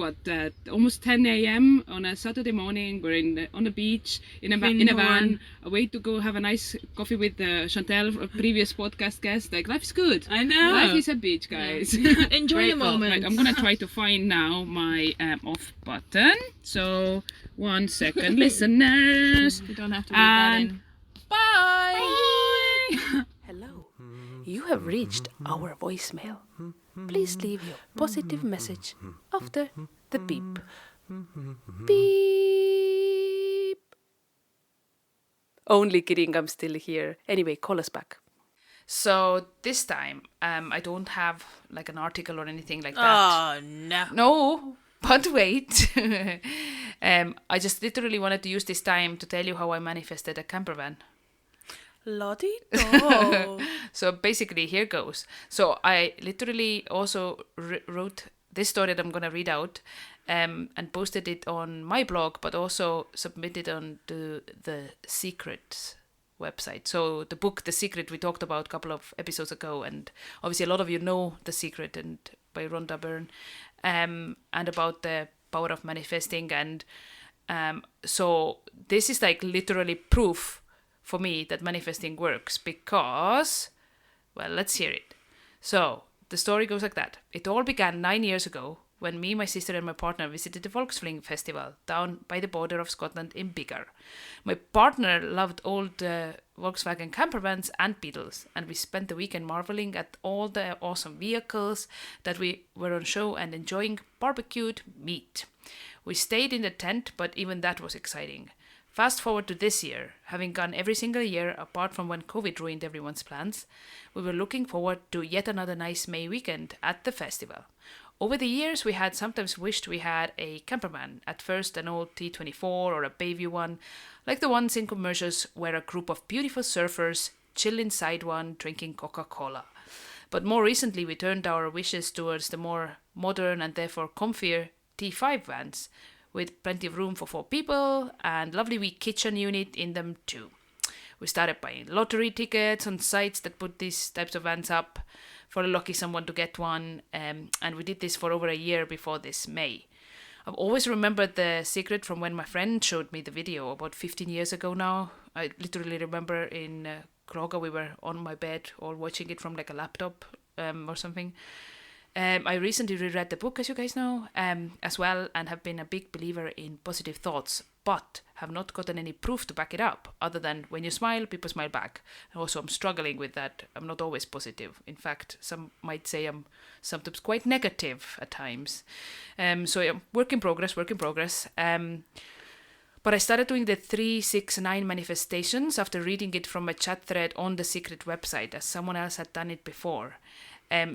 almost 10 a.m. on a Saturday morning. We're on the beach in a van, away to go have a nice coffee with Chantel, a previous podcast guest. Like, life's good. I know. Life is a beach, guys. Enjoy the moment. Right, I'm gonna try to find now my off button. So 1 second, listeners. You don't have to leave that in. Bye. Hello. You have reached our voicemail. Please leave your positive message after the beep. Beep. Only kidding, I'm still here. Anyway, call us back. So this time, I don't have like an article or anything like that. Oh, no. No, but wait. I just literally wanted to use this time to tell you how I manifested a camper van. Lottie? Oh. So basically, here goes. So I literally also wrote this story that I'm going to read out, and posted it on my blog, but also submitted on the Secret website. So the book The Secret we talked about a couple of episodes ago, and obviously a lot of you know The Secret and by Rhonda Byrne, and about the power of manifesting. And so this is like literally proof for me that manifesting works, because, well, let's hear it. So the story goes like that. It all began 9 years ago when me, my sister and my partner visited the Volksfling Festival down by the border of Scotland in Biggar. My partner loved old Volkswagen camper vans and Beetles, and we spent the weekend marveling at all the awesome vehicles that we were on show and enjoying barbecued meat. We stayed in the tent, but even that was exciting. Fast forward to this year, having gone every single year apart from when COVID ruined everyone's plans, we were looking forward to yet another nice May weekend at the festival. Over the years, we had sometimes wished we had a camper van. At first, an old T24 or a Bayview one, like the ones in commercials where a group of beautiful surfers chill inside one drinking Coca-Cola. But more recently, we turned our wishes towards the more modern and therefore comfier T5 vans, with plenty of room for 4 people and lovely wee kitchen unit in them too. We started buying lottery tickets on sites that put these types of vans up for a lucky someone to get one, and we did this for over a year before this May. I've always remembered the secret from when my friend showed me the video about 15 years ago now. I literally remember in Kroga we were on my bed all watching it from like a laptop or something. I recently reread the book, as you guys know, as well, and have been a big believer in positive thoughts, but have not gotten any proof to back it up, other than when you smile, people smile back. And also, I'm struggling with that. I'm not always positive. In fact, some might say I'm sometimes quite negative at times. So yeah, work in progress. But I started doing the 369 manifestations after reading it from a chat thread on the secret website, as someone else had done it before.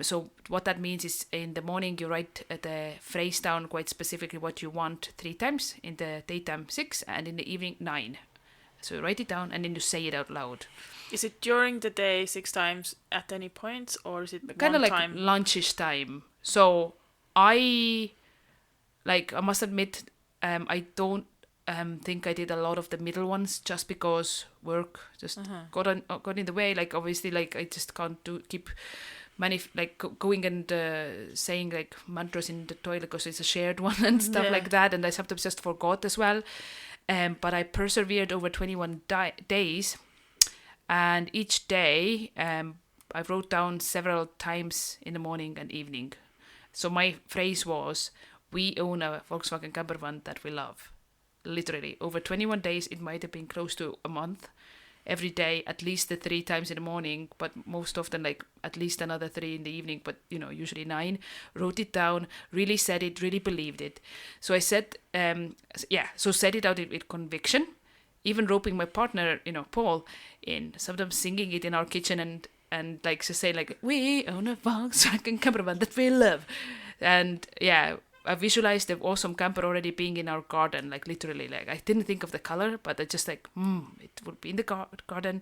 So what that means is in the morning you write the phrase down quite specifically what you want 3 times, in the daytime 6 and in the evening 9. So you write it down and then you say it out loud. Is it during the day 6 times at any points, or is it kind of like time? lunchish time? So I must admit, I don't think I did a lot of the middle ones just because work just got in the way. Like obviously, like I just can't keep going and saying like mantras in the toilet because it's a shared one and stuff like that, and I sometimes just forgot as well. But I persevered over 21 days, and each day I wrote down several times in the morning and evening. So my phrase was, "We own a Volkswagen camper van that we love." Literally over 21 days, it might have been close to a month. Every day, at least the 3 times in the morning, but most often like at least another 3 in the evening, but usually 9. Wrote it down, really said it, really believed it. So I said, said it out with conviction, even roping my partner, Paul, in, sometimes singing it in our kitchen and like to say like, "We own a Volkswagen camper van that we love." And yeah, I visualized the awesome camper already being in our garden, like literally, like I didn't think of the color, but I just like, it would be in the garden.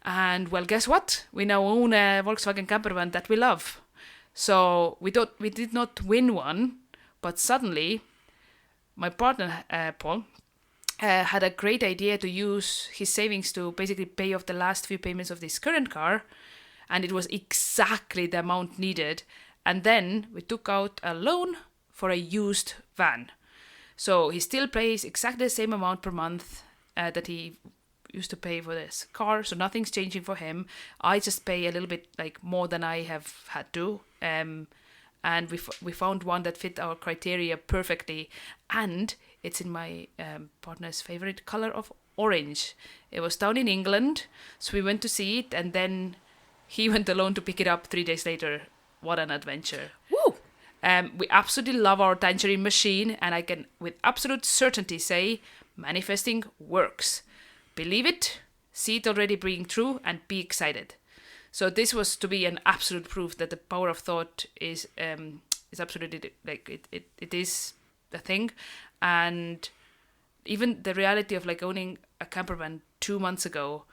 And well, guess what? We now own a Volkswagen camper van that we love. So we did not win one, but suddenly my partner, Paul, had a great idea to use his savings to basically pay off the last few payments of this current car. And it was exactly the amount needed. And then we took out a loan for a used van. So he still pays exactly the same amount per month that he used to pay for this car. So nothing's changing for him. I just pay a little bit like more than I have had to. And we found one that fit our criteria perfectly. And it's in my partner's favorite color of orange. It was down in England. So we went to see it. And then he went alone to pick it up 3 days later. What an adventure. Woo! We absolutely love our tangerine machine, and I can with absolute certainty say manifesting works. Believe it, see it already being true, and be excited. So this was to be an absolute proof that the power of thought is absolutely like it is a thing. And even the reality of like owning a camper van 2 months ago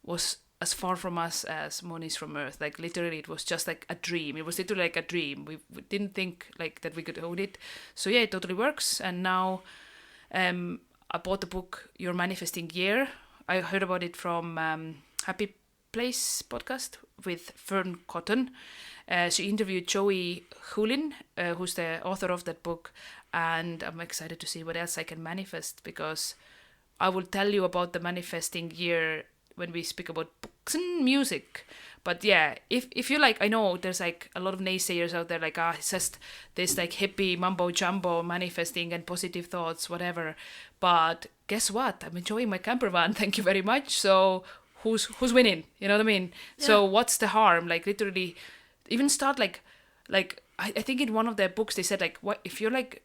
was as far from us as Moni's from Earth. Like literally it was just like a dream. It was literally like a dream. We didn't think like that we could own it. So yeah, it totally works. And now I bought the book Your Manifesting Year. I heard about it from Happy Place podcast with Fern Cotton. She interviewed Joey Hulin, who's the author of that book, and I'm excited to see what else I can manifest, because I will tell you about the manifesting year when we speak about books and music. But yeah, if you like, I know there's like a lot of naysayers out there like, it's just this like hippie mumbo jumbo manifesting and positive thoughts, whatever. But guess what? I'm enjoying my camper van, thank you very much. So who's winning? You know what I mean? Yeah. So what's the harm? Like literally, even start like I think in one of their books they said like, what if you're like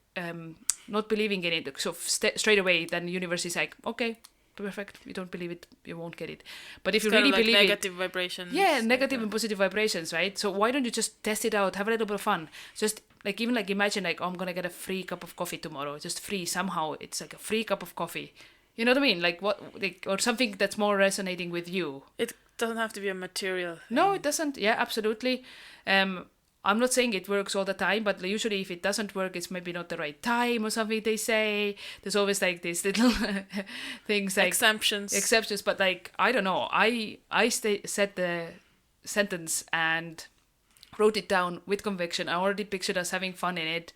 not believing in it, so straight away, then the universe is like, okay, perfect, you don't believe it, you won't get it. But if you really believe negative vibrations. Yeah, negative and positive vibrations, right? So why don't you just test it out, have a little bit of fun, just like even like imagine like, oh, I'm gonna get a free cup of coffee tomorrow, just free somehow. It's like a free cup of coffee. You know what I mean? Like what, like, or something that's more resonating with you. It doesn't have to be a material thing. No, it doesn't. Yeah, absolutely. I'm not saying it works all the time, but usually if it doesn't work, it's maybe not the right time or something they say. There's always like these little things like exceptions, but like, I don't know. I said the sentence and wrote it down with conviction. I already pictured us having fun in it.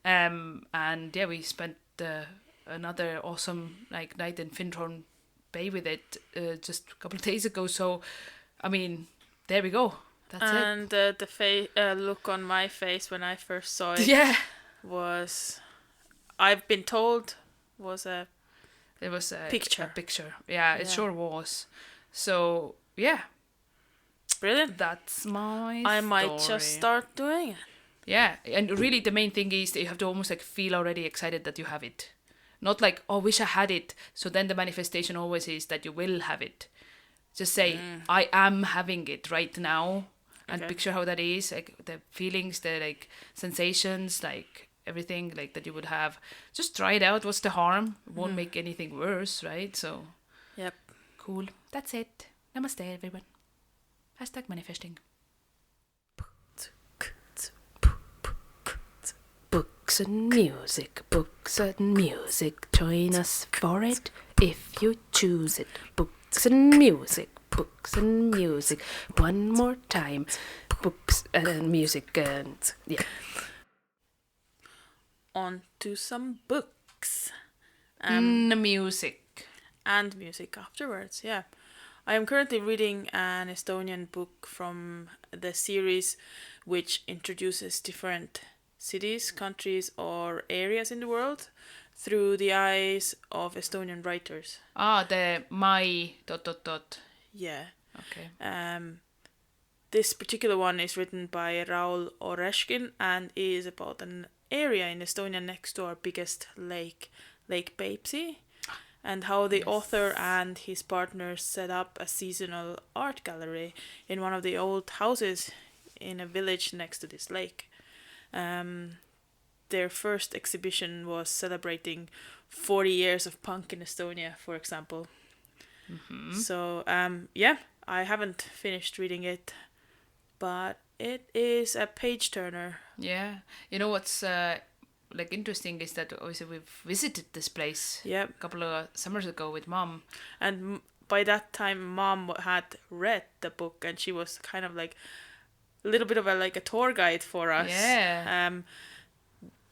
And yeah, we spent another awesome like night in Findhorn Bay with it just a couple of days ago. So, I mean, there we go. That's and the look on my face when I first saw it was, I've been told, was a picture. A picture. Yeah, it sure was. So, yeah. Brilliant. That's my I might just start doing it. Yeah, and really the main thing is that you have to almost like feel already excited that you have it. Not like, oh, wish I had it. So then the manifestation always is that you will have it. Just say, I am having it right now. And picture how that is, like the feelings, the like sensations, like everything like that you would have. Just try it out. What's the harm? It won't make anything worse, right? So, yep. Cool. That's it. Namaste, everyone. Hashtag manifesting. Books and music, join us for it if you choose it. Books and music, one more time. Books and music, and yeah. On to some books. Music. And music afterwards, yeah. I am currently reading an Estonian book from the series which introduces different cities, countries, or areas in the world through the eyes of Estonian writers. The my ... Yeah. Okay. This particular one is written by Raul Oreshkin and is about an area in Estonia next to our biggest lake, Lake Peipsi, and how the author and his partners set up a seasonal art gallery in one of the old houses in a village next to this lake. Their first exhibition was celebrating 40 years of punk in Estonia, for example. Mm-hmm. So, yeah, I haven't finished reading it, but it is a page turner. Yeah. You know what's like interesting is that obviously we've visited this place a couple of summers ago with Mom. And by that time, Mom had read the book and she was kind of like a little bit of a tour guide for us. Yeah.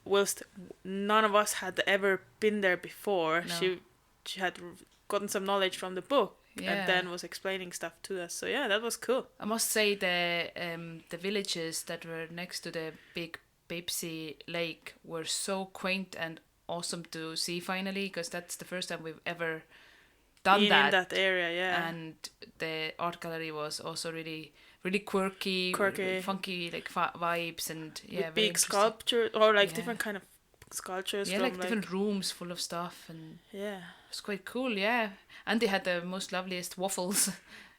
Whilst none of us had ever been there before, No. she had gotten some knowledge from the book and then was explaining stuff to us. So yeah, that was cool. I must say the villages that were next to the big Peipsi lake were so quaint and awesome to see finally, because that's the first time we've ever done that. In that area, yeah. And the art gallery was also really quirky, funky vibes, and with big sculpture or different kind of sculptures. Yeah, from different rooms full of stuff, and yeah, it was quite cool. Yeah, and they had the most loveliest waffles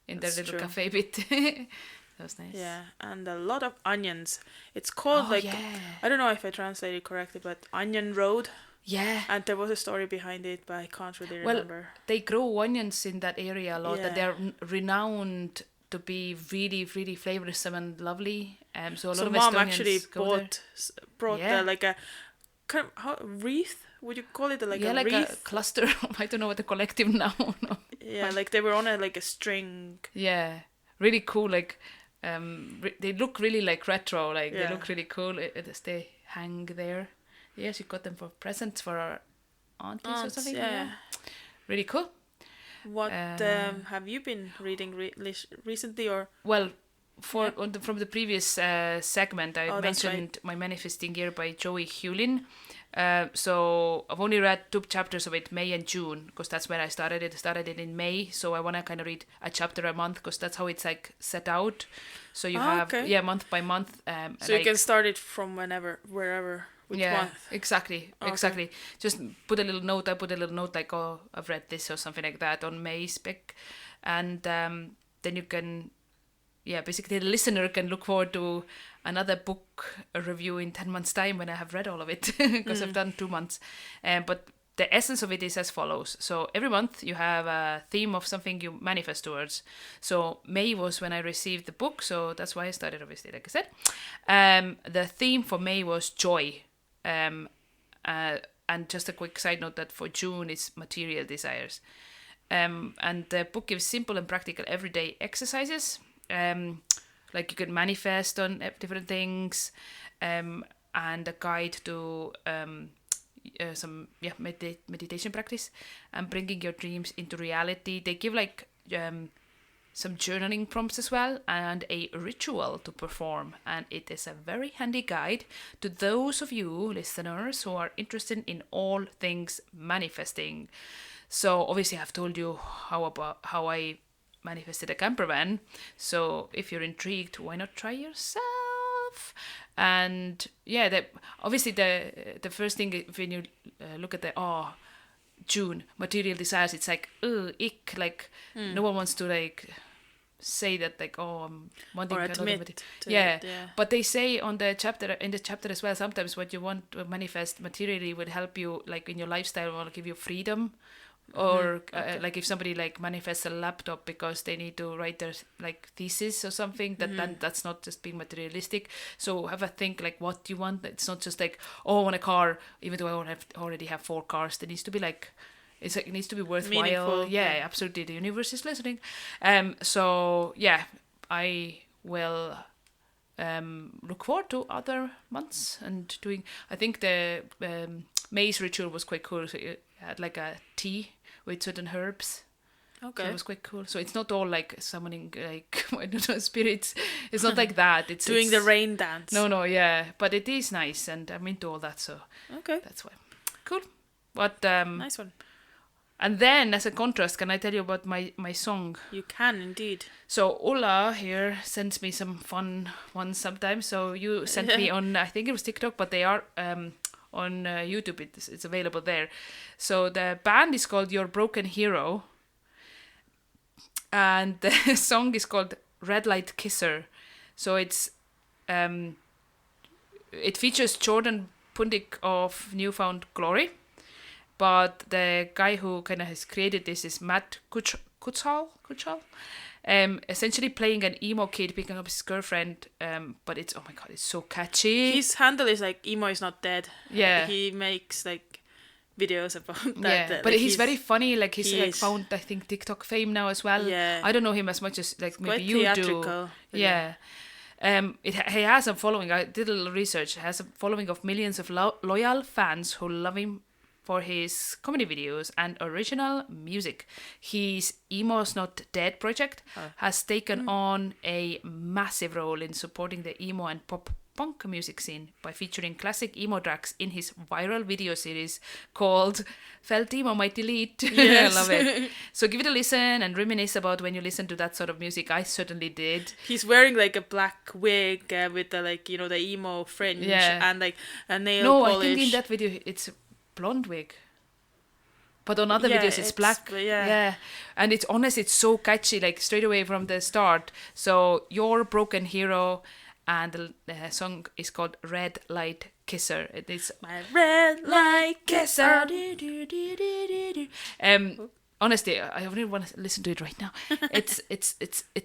in their little cafe bit. That was nice. Yeah, and a lot of onions. It's called I don't know if I translated correctly, but Onion Road. Yeah. And there was a story behind it, but I can't really remember. Well, they grow onions in that area a lot, and they're renowned to be really, really flavoursome and lovely. So a lot of Mom Estonians actually brought a kind of wreath. Would you call it a wreath? A cluster. I don't know what the collective now. No. Yeah, they were on a string. Yeah, really cool. They look really retro. They look really cool as they hang there. Yes, you got them for presents for our aunties or something. Yeah, really cool. What have you been reading recently, or? Well, from the previous segment, I mentioned My Manifesting Year by Joey Hewlin. So I've only read 2 chapters of it, May and June, because that's when I started it. I started it in May, so I want to kind of read a chapter a month, because that's how it's set out. So you have month by month. So you can start it from wherever. Month. Exactly. Just put a little note. I put a little note oh, I've read this or something like that on May spec, and then you can, basically the listener can look forward to another book review in 10 months' time when I have read all of it, because I've done 2 months. But the essence of it is as follows. So every month you have a theme of something you manifest towards. So May was when I received the book, so that's why I started, obviously, like I said. The theme for May was joy. And just a quick side note that for June it's material desires. And the book gives simple and practical everyday exercises. Like you can manifest on different things, and a guide to some meditation practice and bringing your dreams into reality. They give like some journaling prompts as well and a ritual to perform, and it is a very handy guide to those of you listeners who are interested in all things manifesting. So obviously I've told you how I manifested a camper van, so if you're intrigued, why not try yourself? And yeah, obviously the first thing when you look at the June material desires, it's like ick, like no one wants to like say that like I'm wanting or a lot of admit to yeah. it, yeah. But they say in the chapter as well, sometimes what you want to manifest materially would help you like in your lifestyle or give you freedom. Or like if somebody like manifests a laptop because they need to write their like thesis or something, then that's not just being materialistic. So have a think like what you want. It's not just like I want a car, even though I already have 4 cars. There needs to be like it needs to be worthwhile. Meaningful, yeah, absolutely. The universe is listening. So yeah, I will look forward to other months and doing. I think the May's ritual was quite cool. So it had like a tea with certain herbs. Okay. So it was quite cool. So it's not all like summoning like I don't know spirits. It's not like that. It's doing the rain dance. No, yeah, but it is nice, and I'm into all that. So Okay. that's why. Cool. But Nice one. and then as a contrast, can I tell you about my song? You can indeed. So Ulla here sends me some fun ones sometimes. So you sent me on, I think it was TikTok, but they are on YouTube. It's available there. So the band is called Your Broken Hero, and the song is called Red Light Kisser. So it features Jordan Pundik of Newfound Glory, but the guy who kind of has created this is Matt Kuchal. Essentially playing an emo kid picking up his girlfriend, but it's oh my god, it's so catchy. His handle is like emo is not dead. Yeah. He makes like videos about that. Yeah, but like, he's very funny. Like he's he like is. found I think TikTok fame now as well. Yeah. I don't know him as much as like maybe quite you theatrical, do. but Yeah. He has a following. I did a little research. He has a following of millions of loyal fans who love him for his comedy videos and original music. His Emo's Not Dead project has taken on a massive role in supporting the emo and pop punk music scene by featuring classic emo tracks in his viral video series called Felt Emo Might Delete. Yes. I love it. So give it a listen and reminisce about when you listen to that sort of music. I certainly did. He's wearing like a black wig with the like the emo fringe and like a nail polish. I think in that video it's blonde wig. But on other videos it's black. Yeah. And it's honest, it's so catchy, like straight away from the start. So Your Broken Hero, and the song is called Red Light Kisser. It is My red light kisser. Honestly, I really want to listen to it right now. It's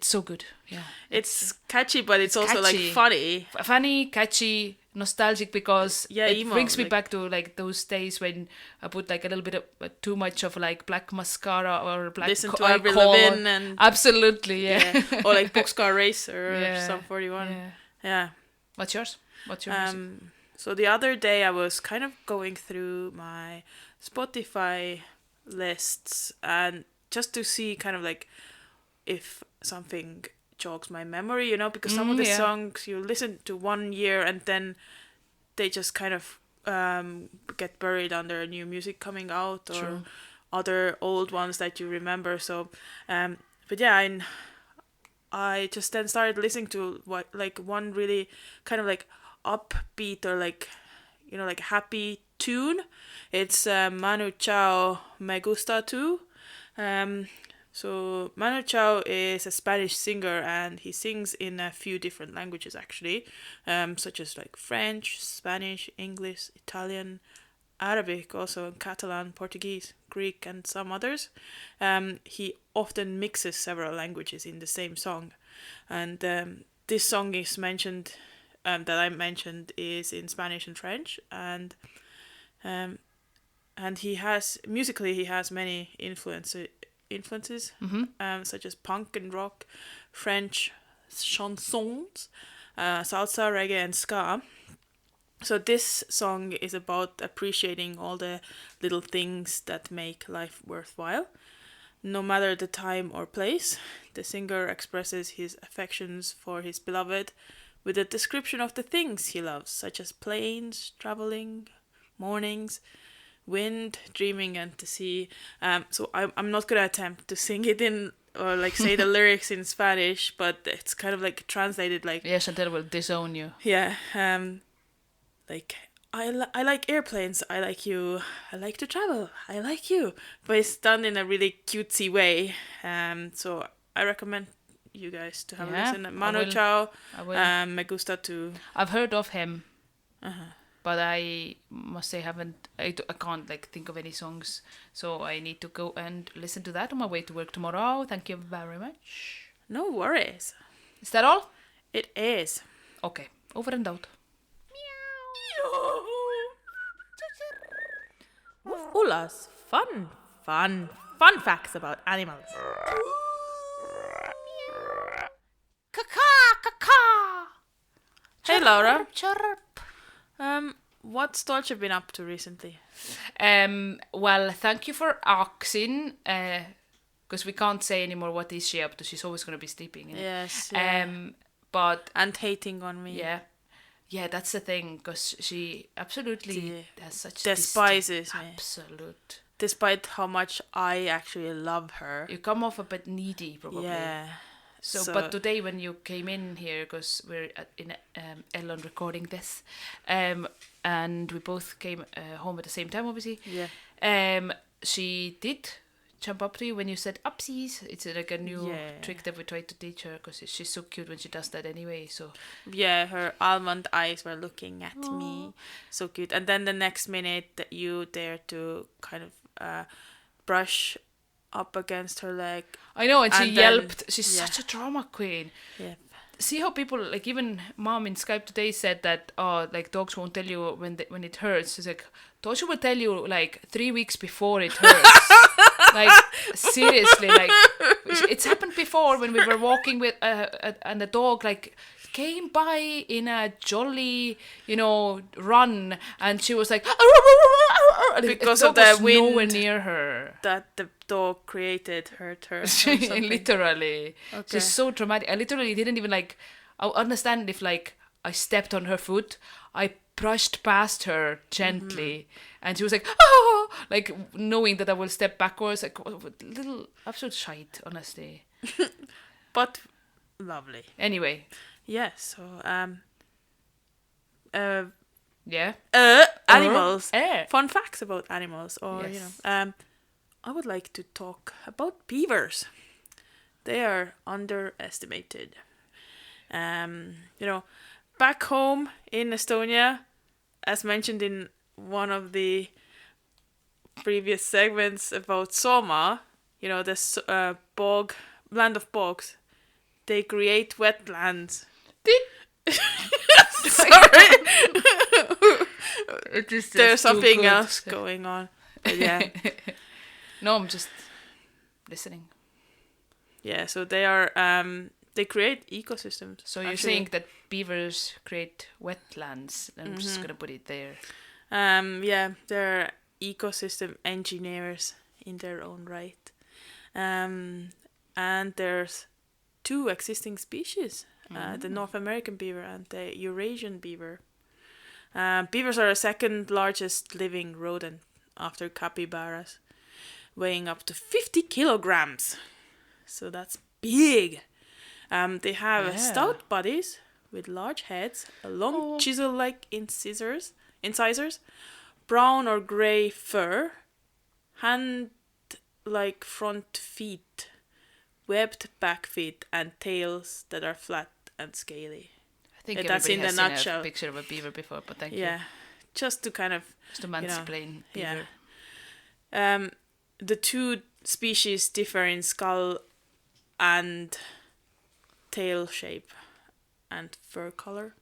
so good. Yeah. It's catchy, but it's also catchy. like funny. Funny, catchy, nostalgic, because it emo, brings me like- back to like those days when I put like a little bit of too much of like black mascara or black Listen to eye Avril color. Lavigne and Absolutely, yeah. or like Boxcar Racer or Yeah, Sum 41. yeah. Yeah. What's yours? What's your music? So the other day I was kind of going through my Spotify lists and just to see kind of like if something jogs my memory, because some of the songs you listen to 1 year and then they just kind of get buried under new music coming out or True. other old ones that you remember. So but yeah, I just then started listening to what like one really kind of like upbeat or like like happy tune. It's Manu Chao Me Gusta Tu. So Manu Chao is a Spanish singer, and he sings in a few different languages actually, such as like French, Spanish, English, Italian, Arabic, also Catalan, Portuguese, Greek, and some others. He often mixes several languages in the same song, and this song is mentioned, that I mentioned, is in Spanish and French, and he has many influences, such as punk and rock, French chansons, salsa, reggae, and ska. So this song is about appreciating all the little things that make life worthwhile. No matter the time or place, the singer expresses his affections for his beloved with a description of the things he loves, such as planes, traveling, mornings, wind, dreaming, and the sea. So I'm not gonna attempt to sing it in or like say the lyrics in Spanish, but it's kind of like translated like. Yeah, Chantel will disown you. Yeah. Like I like airplanes. I like you. I like to travel. I like you. But it's done in a really cutesy way. So I recommend you guys to have a listen. Manu Chao. Me gusta too. I've heard of him. But I must say I can't like think of any songs, so I need to go and listen to that on my way to work tomorrow. Thank you very much. No worries. Is that all? It is. Okay, over and out. Ulla's fun facts about animals. Hey Laura. Chirp. What's Dolce been up to recently? Well, thank you for asking. Because we can't say anymore what is she up to. She's always gonna be sleeping. Yes. Yeah. But and hating on me. Yeah, that's the thing. Because she absolutely has such despises me. Absolute. Despite how much I actually love her. You come off a bit needy, probably. Yeah. So, but today when you came in here, because we're in Ellen recording this, and we both came home at the same time, obviously. Yeah. She did jump up to you when you said "upsies." It's like a new trick that we tried to teach her, because she's so cute when she does that anyway. So. Yeah, her almond eyes were looking at me, so cute. And then the next minute, you dare to kind of brush up against her leg. I know, and she yelped. She's such a drama queen. Yeah. See how people, like even mom in Skype today said that, like dogs won't tell you when it hurts. She's like, dogs will tell you like 3 weeks before it hurts. Like seriously, like it's happened before when we were walking with and the dog like came by in a jolly, run, and she was like, because of the wind nowhere near her that the dog created hurt her. Literally. Okay. She's so dramatic. I literally didn't even I understand if I stepped on her foot. I brushed past her gently, and she was like, oh, like knowing that I will step backwards, like little absolute shite, honestly. But lovely. Anyway. Yeah, so animals. Fun facts about animals, or yes. I would like to talk about beavers. They are underestimated. Back home in Estonia, as mentioned in one of the previous segments about Soma, this land of bogs, they create wetlands. Sorry. There's something else going on. But yeah. No, I'm just listening. Yeah, so they are they create ecosystems. So you're saying that beavers create wetlands. I'm just gonna put it there. Yeah, they're ecosystem engineers in their own right. And there's 2 existing species. The North American beaver and the Eurasian beaver. Beavers are the second largest living rodent after capybaras, weighing up to 50 kilograms. So that's big. They have stout bodies with large heads, a long chisel-like incisors, brown or grey fur, hand-like front feet, webbed back feet and tails that are flat and scaly. I think That's everybody in has the seen nutshell. a picture of a beaver before, but thank you. Yeah, just to kind of Just to mansplain beaver. the two species differ in skull and tail shape and fur color.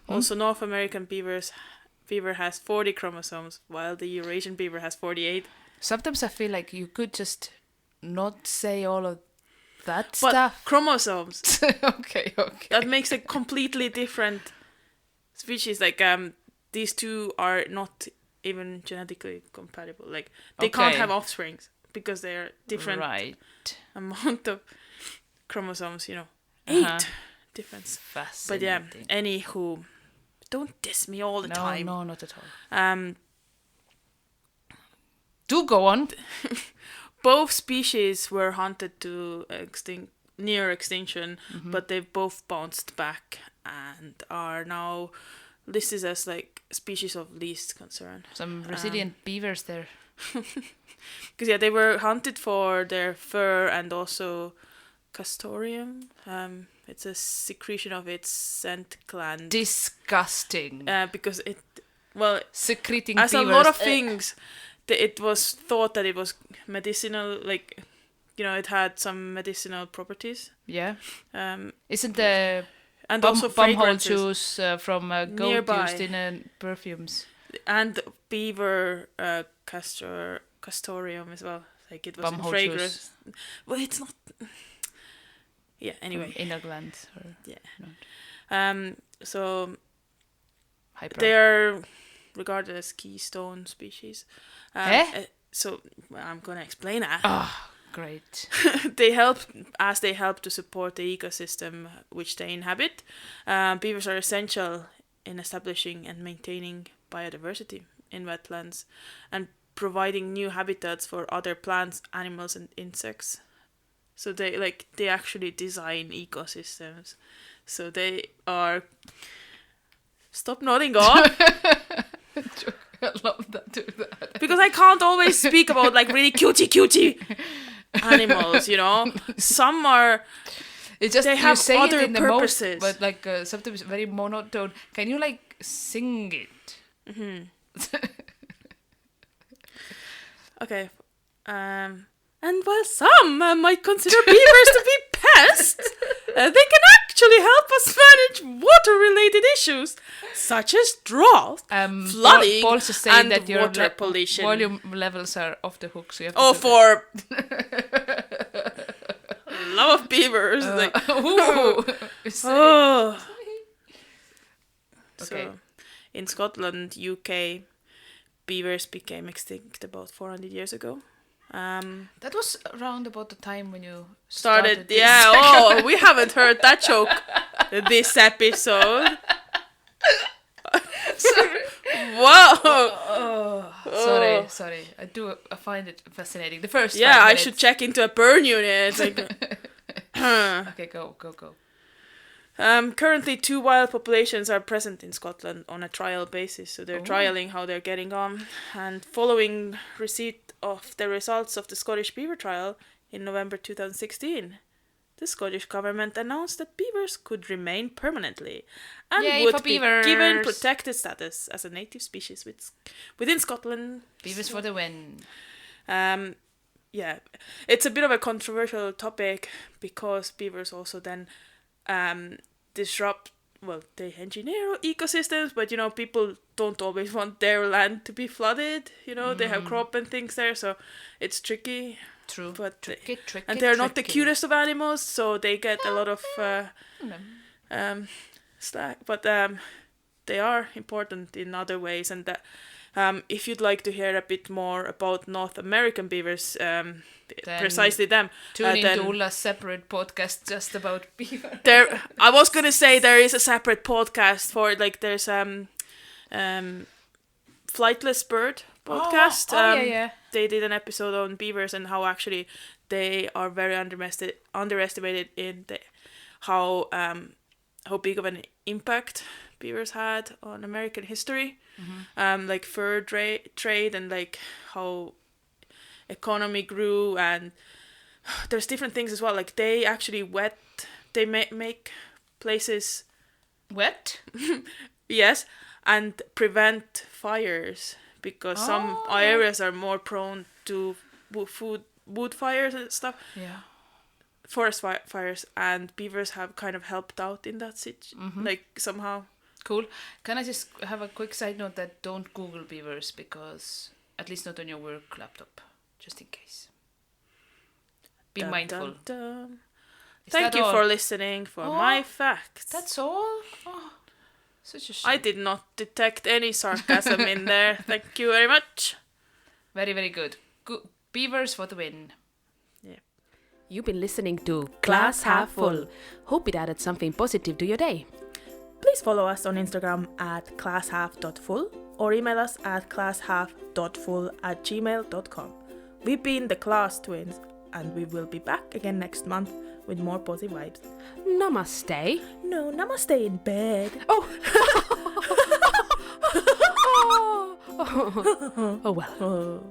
Also, North American beaver has 40 chromosomes, while the Eurasian beaver has 48. Sometimes I feel like you could just not say all of that But stuff. chromosomes, Okay. that makes a completely different species. Like these two are not even genetically compatible. Like they can't Okay. have offsprings because they're different Right. amount of chromosomes. 8 Uh-huh. difference. But Fascinating. yeah, anywho, don't diss me all the time. No, not at all. Um, Do go on. both species were hunted to near extinction, Mm-hmm. but they've both bounced back and are now listed as like species of least concern. Some resilient beavers there. Because they were hunted for their fur and also castoreum. It's a secretion of its scent gland. Disgusting. Because Secreting as beavers. a lot of things, it was thought that it was medicinal, like, it had some medicinal properties. Yeah. Um, Isn't the and also bumhole fragrances. juice from goat Nearby. used in perfumes? And beaver castoreum as well. Like it was in Bumhole fragrance. Well, it's not. Yeah. Anyway. Inner glands. Or Yeah. So hyper. they are regarded as keystone species. So I'm gonna explain that. Ah, great. They help to support the ecosystem which they inhabit. Beavers are essential in establishing and maintaining biodiversity in wetlands and providing new habitats for other plants, animals, and insects. So they actually design ecosystems. So they are. Stop nodding off. I love that. Do that. Because I can't always speak about like really cutie animals, Some are. It's just They you have say other it in the purposes. most, but like sometimes very monotone. Can you like sing it? Okay. And while some might consider beavers to be pests, they can actually help us manage water-related issues such as drought, flooding, Paul's just saying and that your water pollution. volume levels are off the hook, so you have to. Oh, for love of beavers! Ooh. Oh. Okay. So, in Scotland, UK, beavers became extinct about 400 years ago. That was around about the time when you Started this. yeah. Oh, we haven't heard that joke this episode. Sorry. Whoa. Sorry. I find it fascinating. The first. Yeah, 5 I minutes. should check into a burn unit. It's like. Okay, go. Currently, 2 wild populations are present in Scotland on a trial basis, so they're trialing how they're getting on. And following receipt of the results of the Scottish beaver trial in November 2016, the Scottish government announced that beavers could remain permanently and Yay would for be beavers. given protected status as a native species within Scotland. Beavers for the win. Yeah, it's a bit of a controversial topic because beavers also then disrupt, they engineer ecosystems, but people don't always want their land to be flooded. They have crop and things there, so it's tricky. True. But tricky. and they're not the cutest of animals, so they get a lot of slack. But they are important in other ways, and if you'd like to hear a bit more about North American beavers, precisely them, Tune then into Ulla's separate podcast just about beaver. I was gonna say there is a separate podcast for there's Flightless Bird podcast. Yeah. They did an episode on beavers and how actually they are very underestimated in how big of an impact beavers had on American history. Like fur trade and like how economy grew and there's different things as well. Like they actually they make places Wet? yes, and prevent fires because some areas are more prone to wood fires and stuff. Yeah. Forest fires, and beavers have kind of helped out in that like somehow. Cool. Can I just have a quick side note that don't Google beavers, because at least not on your work laptop, just in case. Be Dun, mindful. dun, dun. Is Thank that you all? for listening for my facts. That's all? Oh, such a shame. I did not detect any sarcasm in there. Thank you very much. Very, very good. Beavers for the win. You've been listening to Glass Half Full. Hope it added something positive to your day. Please follow us on Instagram at classhalf.full or email us at classhalf.full@gmail.com. We've been the Klaas twins, and we will be back again next month with more positive vibes. Namaste. No, namaste in bed. Oh. Oh well.